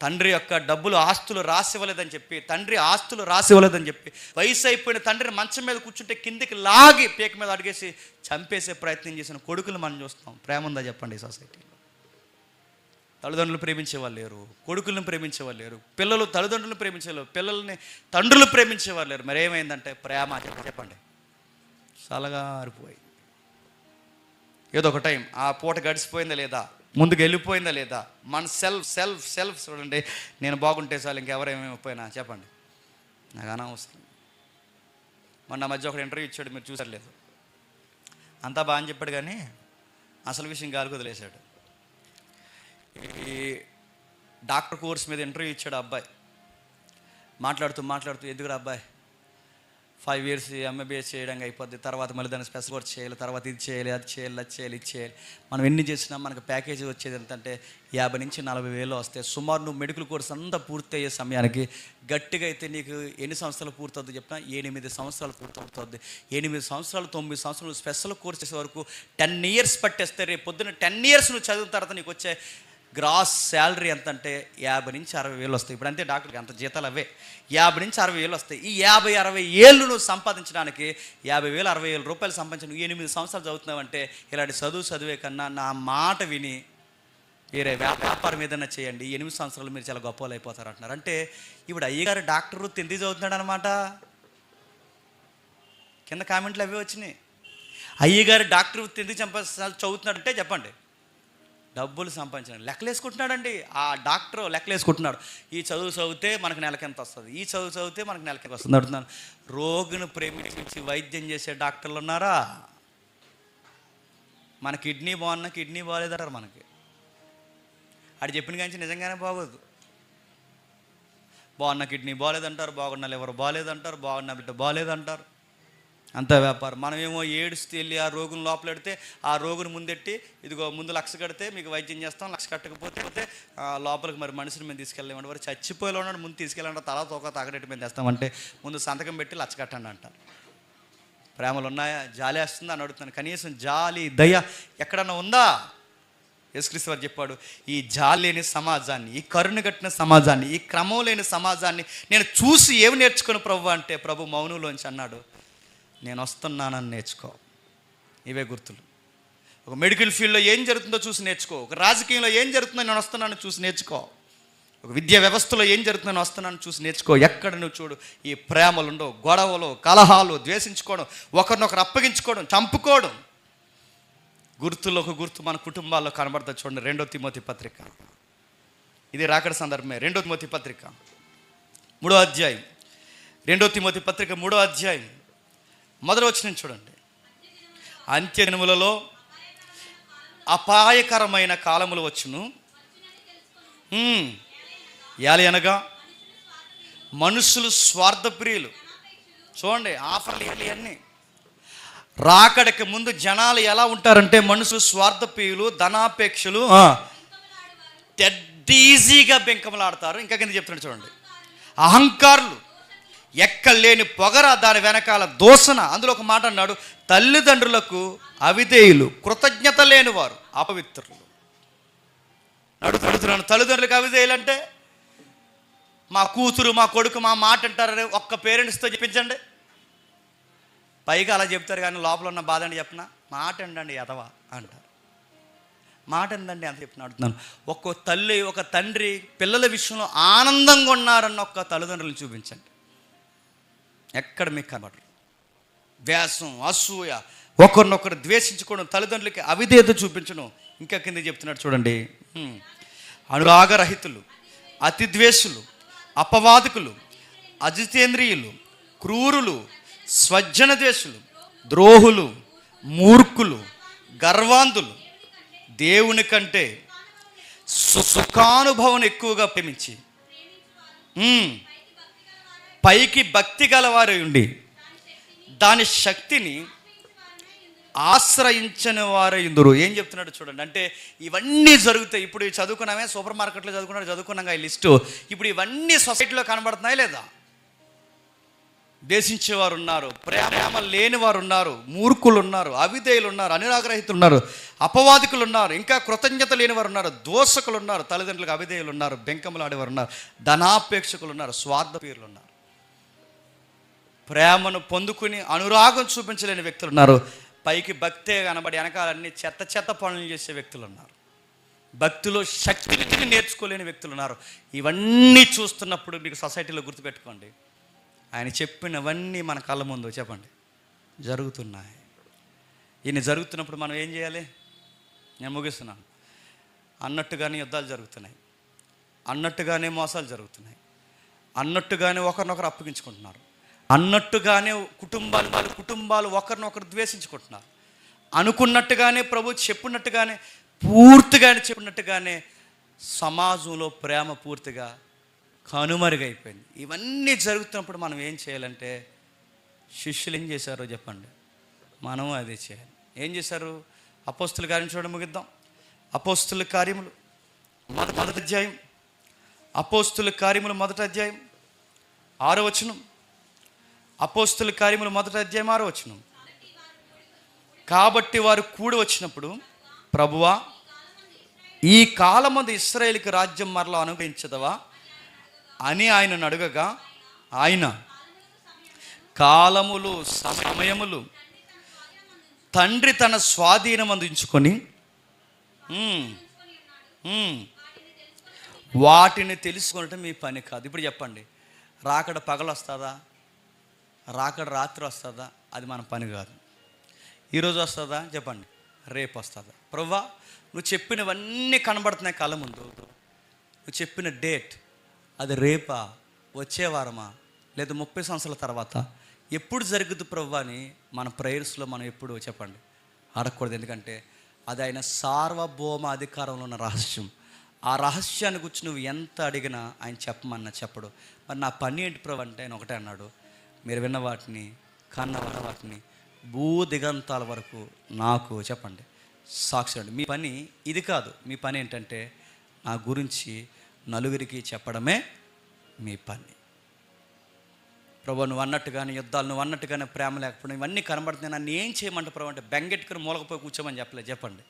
తండ్రి యొక్క డబ్బులు ఆస్తులు రాసివ్వలేదని చెప్పి, తండ్రి ఆస్తులు రాసివ్వలేదని చెప్పి వయసు అయిపోయిన తండ్రిని మంచం మీద కూర్చుంటే కిందికి లాగి పీక మీద అడిగేసి చంపేసే ప్రయత్నం చేసిన కొడుకులు మనం చూస్తాం. ప్రేమ ఉందా చెప్పండి ఈ సొసైటీలో? తల్లిదండ్రులు ప్రేమించేవాళ్ళు లేరు, కొడుకులను ప్రేమించేవాళ్ళు లేరు, పిల్లలు తల్లిదండ్రులను ప్రేమించేవాళ్ళు, పిల్లల్ని తండ్రులు ప్రేమించేవాళ్ళు లేరు. మరి ఏమైందంటే ప్రేమ చెప్పండి చల్లగా ఆరిపోయి, ఏదో ఒక టైం ఆ పూట గడిచిపోయిందా లేదా, ముందుకు వెళ్ళిపోయిందా లేదా, మన సెల్ఫ్ చూడండి, నేను బాగుంటే చాలు ఇంకెవరేమైపోయినా చెప్పండి నాకు అనవసరం. మొన్న మధ్య ఒక ఇంటర్వ్యూ ఇచ్చాడు, మీరు చూసారు లేదు, అంతా బాగా అని చెప్పాడు కానీ అసలు విషయం గాలికి వదిలేశాడు. ఈ డాక్టర్ కోర్స్ మీద ఇంటర్వ్యూ ఇచ్చాడు అబ్బాయి. మాట్లాడుతూ ఎందుకురా అబ్బాయి 5 years ఎంబీబీఎస్ చేయడానికి అయిపోద్ది, తర్వాత మళ్ళీ దాన్ని స్పెషల్ కోర్స్ చేయాలి, తర్వాత ఇది చేయాలి, అది చేయాలి, అది చేయాలి, ఇది చేయాలి. మనం ఎన్ని చేసినా మనకు ప్యాకేజీ వచ్చేది ఎంతంటే 50 నుంచి 40 వేలు వస్తాయి. సుమారు నువ్వు మెడికల్ కోర్స్ అంతా పూర్తి అయ్యే సమయానికి గట్టిగా అయితే నీకు ఎన్ని సంవత్సరాలు పూర్తవుతుంది చెప్పినా 8 సంవత్సరాలు పూర్తవుతుంది. 8 సంవత్సరాలు 9 సంవత్సరాలు స్పెషల్ కోర్స్ చేసే వరకు 10 years పట్టేస్తే రేపు పొద్దున్న 10 years నువ్వు చదివిన తర్వాత నీకు వచ్చే గ్రాస్ శాలరీ ఎంత అంటే 50 నుంచి 60 వేలు వస్తాయి. ఇప్పుడు అంతే డాక్టర్కి అంత జీతాలు అవే 50 నుంచి 60 వేలు వస్తాయి. ఈ 50-60 ఏళ్ళు నువ్వు సంపాదించడానికి 50,000-60,000 రూపాయలు సంపాదించి నువ్వు 8 సంవత్సరాలు చదువుతున్నావంటే ఇలాంటి చదివే కన్నా నా మాట విని వేరే వ్యాపారం ఏదైనా చేయండి, 8 సంవత్సరాలు మీరు చాలా గొప్పలు అయిపోతారు అంటున్నారు. అంటే ఇప్పుడు అయ్యగారు డాక్టర్ వృత్తి ఎందుకు చదువుతున్నాడు అనమాట. కింద కామెంట్లు అవే వచ్చినాయి. అయ్యగారు డాక్టర్ వృత్తి ఎందుకు చదువుతున్నాడు అంటే చెప్పండి, డబ్బులు సంపాదించండి. లెక్కలు వేసుకుంటున్నాడండి ఆ డాక్టర్, లెక్కలు వేసుకుంటున్నాడు. ఈ చదువు చదివితే మనకు నెలకి ఎంత వస్తుంది, ఈ చదువు చదివితే మనకు నెలకి ఎంత వస్తుంది అడుగుతున్నాను. రోగిని ప్రేమించి వైద్యం చేసే డాక్టర్లు ఉన్నారా? మన కిడ్నీ బాగున్నా కిడ్నీ బాగాలేదంటారు. మనకి అది చెప్పిన కానీ నిజంగానే బాగోదు. బాగున్న కిడ్నీ బాగాలేదంటారు, బాగున్న లివర్ బాగాలేదంటారు, బాగున్న బిడ్డ బాగాలేదంటారు. అంత వ్యాపారం. మనమేమో ఏడుస్తూ వెళ్ళి ఆ రోగుని లోపలెడితే ఆ రోగుని ముందెట్టి ఇదిగో ముందు 1,00,000 కడితే మీకు వైద్యం చేస్తాం, 1,00,000 కట్టకపోతే లోపలికి మరి మనిషిని మేము తీసుకెళ్ళామంటే వారు చచ్చిపోయేలా ఉన్నాడు, ముందు తీసుకెళ్ళండి, తల తోక తాగడెట్టి మేము తెస్తామంటే ముందు సంతకం పెట్టి 1,00,000 కట్టండి అంటారు. ప్రేమలు ఉన్నాయా? జాలి వేస్తుందా అని అడుగుతున్నాను. కనీసం జాలి దయ ఎక్కడన్నా ఉందా? యేసుక్రీస్తు వారు చెప్పాడు, ఈ జాలి లేని సమాజాన్ని, ఈ కరుణ కట్టిన సమాజాన్ని, ఈ క్రమం లేని సమాజాన్ని నేను చూసి ఏమి నేర్చుకుని ప్రభు అంటే ప్రభు మౌనంలోంచి అన్నాడు, నేను వస్తున్నానని నేర్చుకో. ఇవే గుర్తులు. ఒక మెడికల్ ఫీల్డ్లో ఏం జరుగుతుందో చూసి నేర్చుకో. ఒక రాజకీయంలో ఏం జరుగుతుందో నేను వస్తున్నానని చూసి నేర్చుకో. ఒక విద్యా వ్యవస్థలో ఏం జరుగుతుందో నేను వస్తున్నానని చూసి నేర్చుకో. ఎక్కడ నువ్వు చూడు ఈ ప్రేమలు ఉండవు, గొడవలు, కలహాలు, ద్వేషించుకోవడం, ఒకరినొకరు అప్పగించుకోవడం, చంపుకోవడం. గుర్తులో ఒక గుర్తు మన కుటుంబాల్లో కనబడుతుంది. చూడండి 2 తిమోతి పత్రిక, ఇది రాకడ సందర్భమే. 2 తిమోతి పత్రిక 3వ అధ్యాయం, 2 తిమోతి పత్రిక 3వ అధ్యాయం మొదటి వచనం చూడండి. అంత్య దినములలో అపాయకరమైన కాలములు వచ్చును. అనగా మనుషులు స్వార్థప్రియులు. చూడండి ఆఫర్లు ఇవన్నీ. రాకడకి ముందు జనాలు ఎలా ఉంటారంటే మనుషులు స్వార్థప్రియులు, ధనాపేక్షలు, ఈజీగా బెంకమలాడతారు. ఇంకా కింద చెప్తున్నాడు చూడండి, అహంకారులు, ఎక్కలేని పొగర, దాని వెనకాల దోషణ. అందులో ఒక మాట అన్నాడు, తల్లిదండ్రులకు అవిధేయులు, కృతజ్ఞత లేని వారు, అపవిత్రులు. అడుగుతున్నాను, తల్లిదండ్రులకు అవిధేయులు అంటే మా కూతురు మా కొడుకు మా మాట అంటారని ఒక్క పేరెంట్స్తో చెప్పించండి. పైగా అలా చెప్తారు కానీ లోపల ఉన్న బాధ అని చెప్పిన మాట అండి ఎదవా అంటారు. మాట ఏందండి అంత చెప్పిన అడుగుతున్నాను. ఒక్కో తల్లి ఒక తండ్రి పిల్లల విషయంలో ఆనందంగా ఉన్నారన్న ఒక్క తల్లిదండ్రులను చూపించండి. ఎక్కడ మీకు కనబడరు. ద్వేషం, అసూయ, ఒకరినొకరు ద్వేషించుకోవడం, తల్లిదండ్రులకి అవిధేయత చూపించడం. ఇంకా కింద చెప్తున్నాడు చూడండి, అనురాగరహితులు, అతిద్వేషులు, అపవాదకులు, అజితేంద్రియులు, క్రూరులు, స్వజన ద్వేషులు, ద్రోహులు, మూర్ఖులు, గర్వాంధులు, దేవుని కంటే సుఖానుభవం ఎక్కువగా ప్రేమించి పైకి భక్తి గలవారు ఉండి దాని శక్తిని ఆశ్రయించని వారు ఇందురు. ఏం చెప్తున్నాడు చూడండి. అంటే ఇవన్నీ జరుగుతాయి. ఇప్పుడు చదువుకున్నామే, సూపర్ మార్కెట్లో చదువుకున్నాగా ఈ లిస్టు. ఇప్పుడు ఇవన్నీ సొసైటీలో కనబడుతున్నాయి లేదా? దేశించేవారు ఉన్నారు, ప్రేమ లేని వారు ఉన్నారు, మూర్ఖులు ఉన్నారు, అవిధేయులు ఉన్నారు, అనురాగరహితులు ఉన్నారు, అపవాదికులు ఉన్నారు, ఇంకా కృతజ్ఞత లేని వారు ఉన్నారు, దోషకులు ఉన్నారు, తల్లిదండ్రులకు అవిధేయులు ఉన్నారు, బెంకములాడేవారు ఉన్నారు, ధనాపేక్షకులు ఉన్నారు, స్వార్థపీరులు ఉన్నారు, ప్రేమను పొందుకుని అనురాగం చూపించలేని వ్యక్తులు ఉన్నారు, పైకి భక్తే కనబడి వెనకాలన్నీ చెత్త పనులు చేసే వ్యక్తులు ఉన్నారు, భక్తిలో శక్తిని నేర్చుకోలేని వ్యక్తులు ఉన్నారు. ఇవన్నీ చూస్తున్నప్పుడు మీకు సొసైటీలో గుర్తుపెట్టుకోండి, ఆయన చెప్పినవన్నీ మన కళ్ళ ముందు చెప్పండి జరుగుతున్నాయి. ఈయన జరుగుతున్నప్పుడు మనం ఏం చేయాలి? నేను ముగిస్తున్నాను. అన్నట్టుగానే యుద్ధాలు జరుగుతున్నాయి, అన్నట్టుగానే మోసాలు జరుగుతున్నాయి, అన్నట్టుగానే ఒకరినొకరు అప్పగించుకుంటున్నారు, అన్నట్టుగానే కుటుంబాలు ఒకరినొకరు ద్వేషించుకుంటున్నారు, అనుకున్నట్టుగానే ప్రభు చెప్పినట్టుగానే పూర్తిగానే చెప్పినట్టుగానే సమాజంలో ప్రేమ పూర్తిగా కనుమరుగైపోయింది. ఇవన్నీ జరుగుతున్నప్పుడు మనం ఏం చేయాలంటే శిష్యులు ఏం చేశారో చెప్పండి, మనం అదే చేయాలి. ఏం చేశారు? అపోస్తుల కార్యం చూడడం ముగిద్దాం. అపోస్తుల కార్యములు మొదటి అధ్యాయం, అపోస్తుల కార్యములు మొదటి అధ్యాయం 6వ వచనం. అపోస్తుల కార్యములు మొదటి అధ్యాయం 6వ వచనం. కాబట్టి వారు కూడి వచ్చినప్పుడు, ప్రభువా, ఈ కాలమందు ఇశ్రాయేలుకి రాజ్యం మరలా అనుగ్రహించదవా అని ఆయనను అడగగా, ఆయన కాలములు సమయములు తండ్రి తన స్వాధీనమందు ఉంచుకొని వాటిని తెలుసుకొనటం మీ పని కాదు. ఇప్పుడు చెప్పండి, రాకడ పగలు వస్తుందా, రాకడ రాత్రి వస్తుందా? అది మన పని కాదు. ఈరోజు వస్తుందా చెప్పండి, రేపు వస్తుందా? ప్రభువా, నువ్వు చెప్పినవన్నీ కనబడుతున్నాయి కళ్ళ ముందు, నువ్వు చెప్పిన డేట్ అది రేపా, వచ్చే వారమా, లేదా 30 సంవత్సరాల తర్వాత ఎప్పుడు జరుగుద్ది ప్రభువా అని మన ప్రేయర్స్లో మనం ఎప్పుడు చెప్పండి అడగకూడదు. ఎందుకంటే అది ఆయన సార్వభౌమ అధికారంలో ఉన్న రహస్యం. ఆ రహస్యాన్ని గురించి నువ్వు ఎంత అడిగినా ఆయన చెప్పమన్నా చెప్పడు. మరి నా పని ఏంటి ప్రభు అంటే ఆయన ఒకటే అన్నాడు, మీరు విన్న వాటిని కన్న వాటిని భూ దిగంతాల వరకు నాకు చెప్పండి సాక్షి అండి. మీ పని ఇది కాదు. మీ పని ఏంటంటే నా గురించి నలుగురికి చెప్పడమే మీ పని. ప్రభు నువ్వు అన్నట్టుగానే యుద్ధాలు, నువ్వు అన్నట్టుగానే ప్రేమ లేకపోవడం, ఇవన్నీ కనబడుతున్నాయి. నన్ను ఏం చేయమంటే ప్రభు అంటే బెంగెట్టుకుని మూలకపోయి కూర్చోమని చెప్పలేదు. చెప్పండి,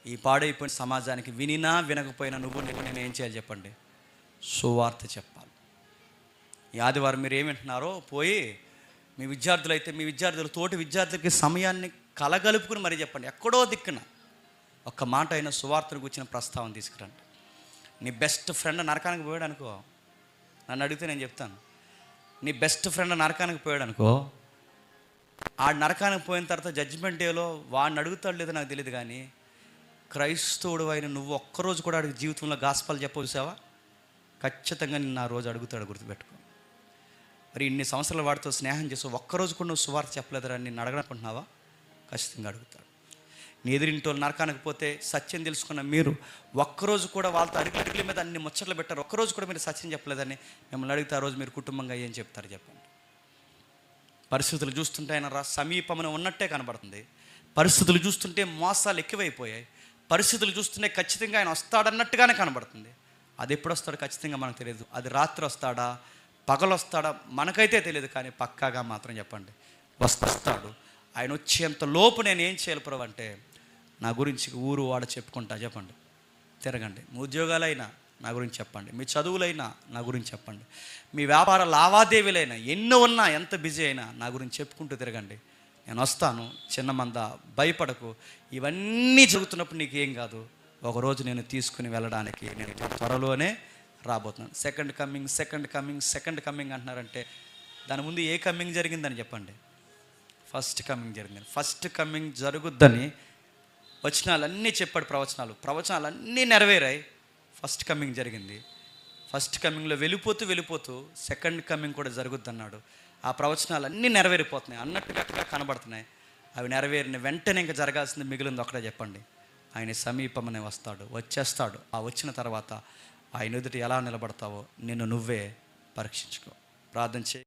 ఈ పాడైపోయిన సమాజానికి వినినా వినకపోయినా నువ్వు నేను ఏం చేయాలి చెప్పండి, సువార్త చెప్పాలి. ఈ ఆదివారం మీరు ఏమి వింటున్నారో పోయి మీ విద్యార్థులు అయితే మీ విద్యార్థులు తోటి విద్యార్థులకి సమయాన్ని కలగలుపుకుని మరీ చెప్పండి. ఎక్కడో దిక్కున ఒక్క మాట అయినా సువార్తను కూర్చిన ప్రస్తావన తీసుకురండి. నీ బెస్ట్ ఫ్రెండ్ నరకానికి పోయాడు అనుకో, నన్ను అడిగితే నేను చెప్తాను, నీ బెస్ట్ ఫ్రెండ్ నరకానికి పోయాడు అనుకో, ఆ నరకానికి పోయిన తర్వాత జడ్జిమెంట్ డేలో వాడిని అడుగుతాడు లేదో నాకు తెలియదు, కానీ క్రైస్తవుడు అయిన నువ్వు ఒక్కరోజు కూడా అడిగి జీవితంలో గాస్పాలు చెప్పవసావా, ఖచ్చితంగా నిన్ను ఆ రోజు అడుగుతాడు, గుర్తుపెట్టుకో. మరి ఇన్ని సంవత్సరాల వాడితో స్నేహం చేసి ఒక్కరోజు కూడా నువ్వు సువార్త చెప్పలేదురా నిన్ను అడగనుకుంటున్నావా, ఖచ్చితంగా అడుగుతాడు. నీ ఎదురింటో నరకానికి పోతే సత్యం తెలుసుకున్న మీరు ఒక్కరోజు కూడా వాళ్ళతో అడుగుల మీద అన్ని ముచ్చట్లు పెట్టారు, ఒక్కరోజు కూడా మీరు సత్యం చెప్పలేదని మిమ్మల్ని అడిగితే ఆ రోజు మీరు కుటుంబంగా ఏం చెప్తారు చెప్పండి. పరిస్థితులు చూస్తుంటే ఆయన సమీపమున ఉన్నట్టే కనబడుతుంది. పరిస్థితులు చూస్తుంటే మోసాలు ఎక్కువైపోయాయి. పరిస్థితులు చూస్తుంటే ఖచ్చితంగా ఆయన వస్తాడన్నట్టుగానే కనబడుతుంది. అది ఎప్పుడు వస్తాడో ఖచ్చితంగా మనకు తెలియదు. అది రాత్రి వస్తాడా పగలు వస్తాడా మనకైతే తెలియదు, కానీ పక్కాగా మాత్రం చెప్పండి వస్తాడు. ఆయన వచ్చేంత లోపు నేను ఏం చేయాలి ప్రభు అంటే నా గురించి ఊరు వాడ చెప్పుకుంటా చెప్పండి, తిరగండి. మీ ఉద్యోగాలైనా నా గురించి చెప్పండి, మీ చదువులైనా నా గురించి చెప్పండి, మీ వ్యాపార లావాదేవీలైనా ఎన్నో ఉన్నా ఎంత బిజీ అయినా నా గురించి చెప్పుకుంటూ తిరగండి. నేను వస్తాను, చిన్న మంద, భయపడకు. ఇవన్నీ జరుగుతున్నప్పుడు నీకు ఏం కాదు, ఒకరోజు నేను తీసుకుని వెళ్ళడానికి నేను త్వరలోనే రాబోతున్నాను. సెకండ్ కమింగ్ అంటున్నారంటే దాని ముందు ఏ కమింగ్ జరిగిందని చెప్పండి, ఫస్ట్ కమింగ్ జరిగిందని. ఫస్ట్ కమింగ్ జరుగుద్దని వచనాలన్నీ చెప్పాడు, ప్రవచనాలన్నీ నెరవేరాయి. ఫస్ట్ కమింగ్ జరిగింది. ఫస్ట్ కమింగ్లో వెళ్ళిపోతూ సెకండ్ కమింగ్ కూడా జరుగుద్ది అన్నాడు. ఆ ప్రవచనాలన్నీ నెరవేరిపోతున్నాయి, అన్నట్టుగా కనబడుతున్నాయి. అవి నెరవేరిన వెంటనే ఇంకా జరగాల్సింది మిగిలింది ఒకటే చెప్పండి, ఆయన సమీపమనే వచ్చేస్తాడు. ఆ వచ్చిన తర్వాత ఆయన ఎదుట ఎలా నిలబడతావో నిన్ను నువ్వే పరీక్షించుకో. ప్రార్థన చేయి.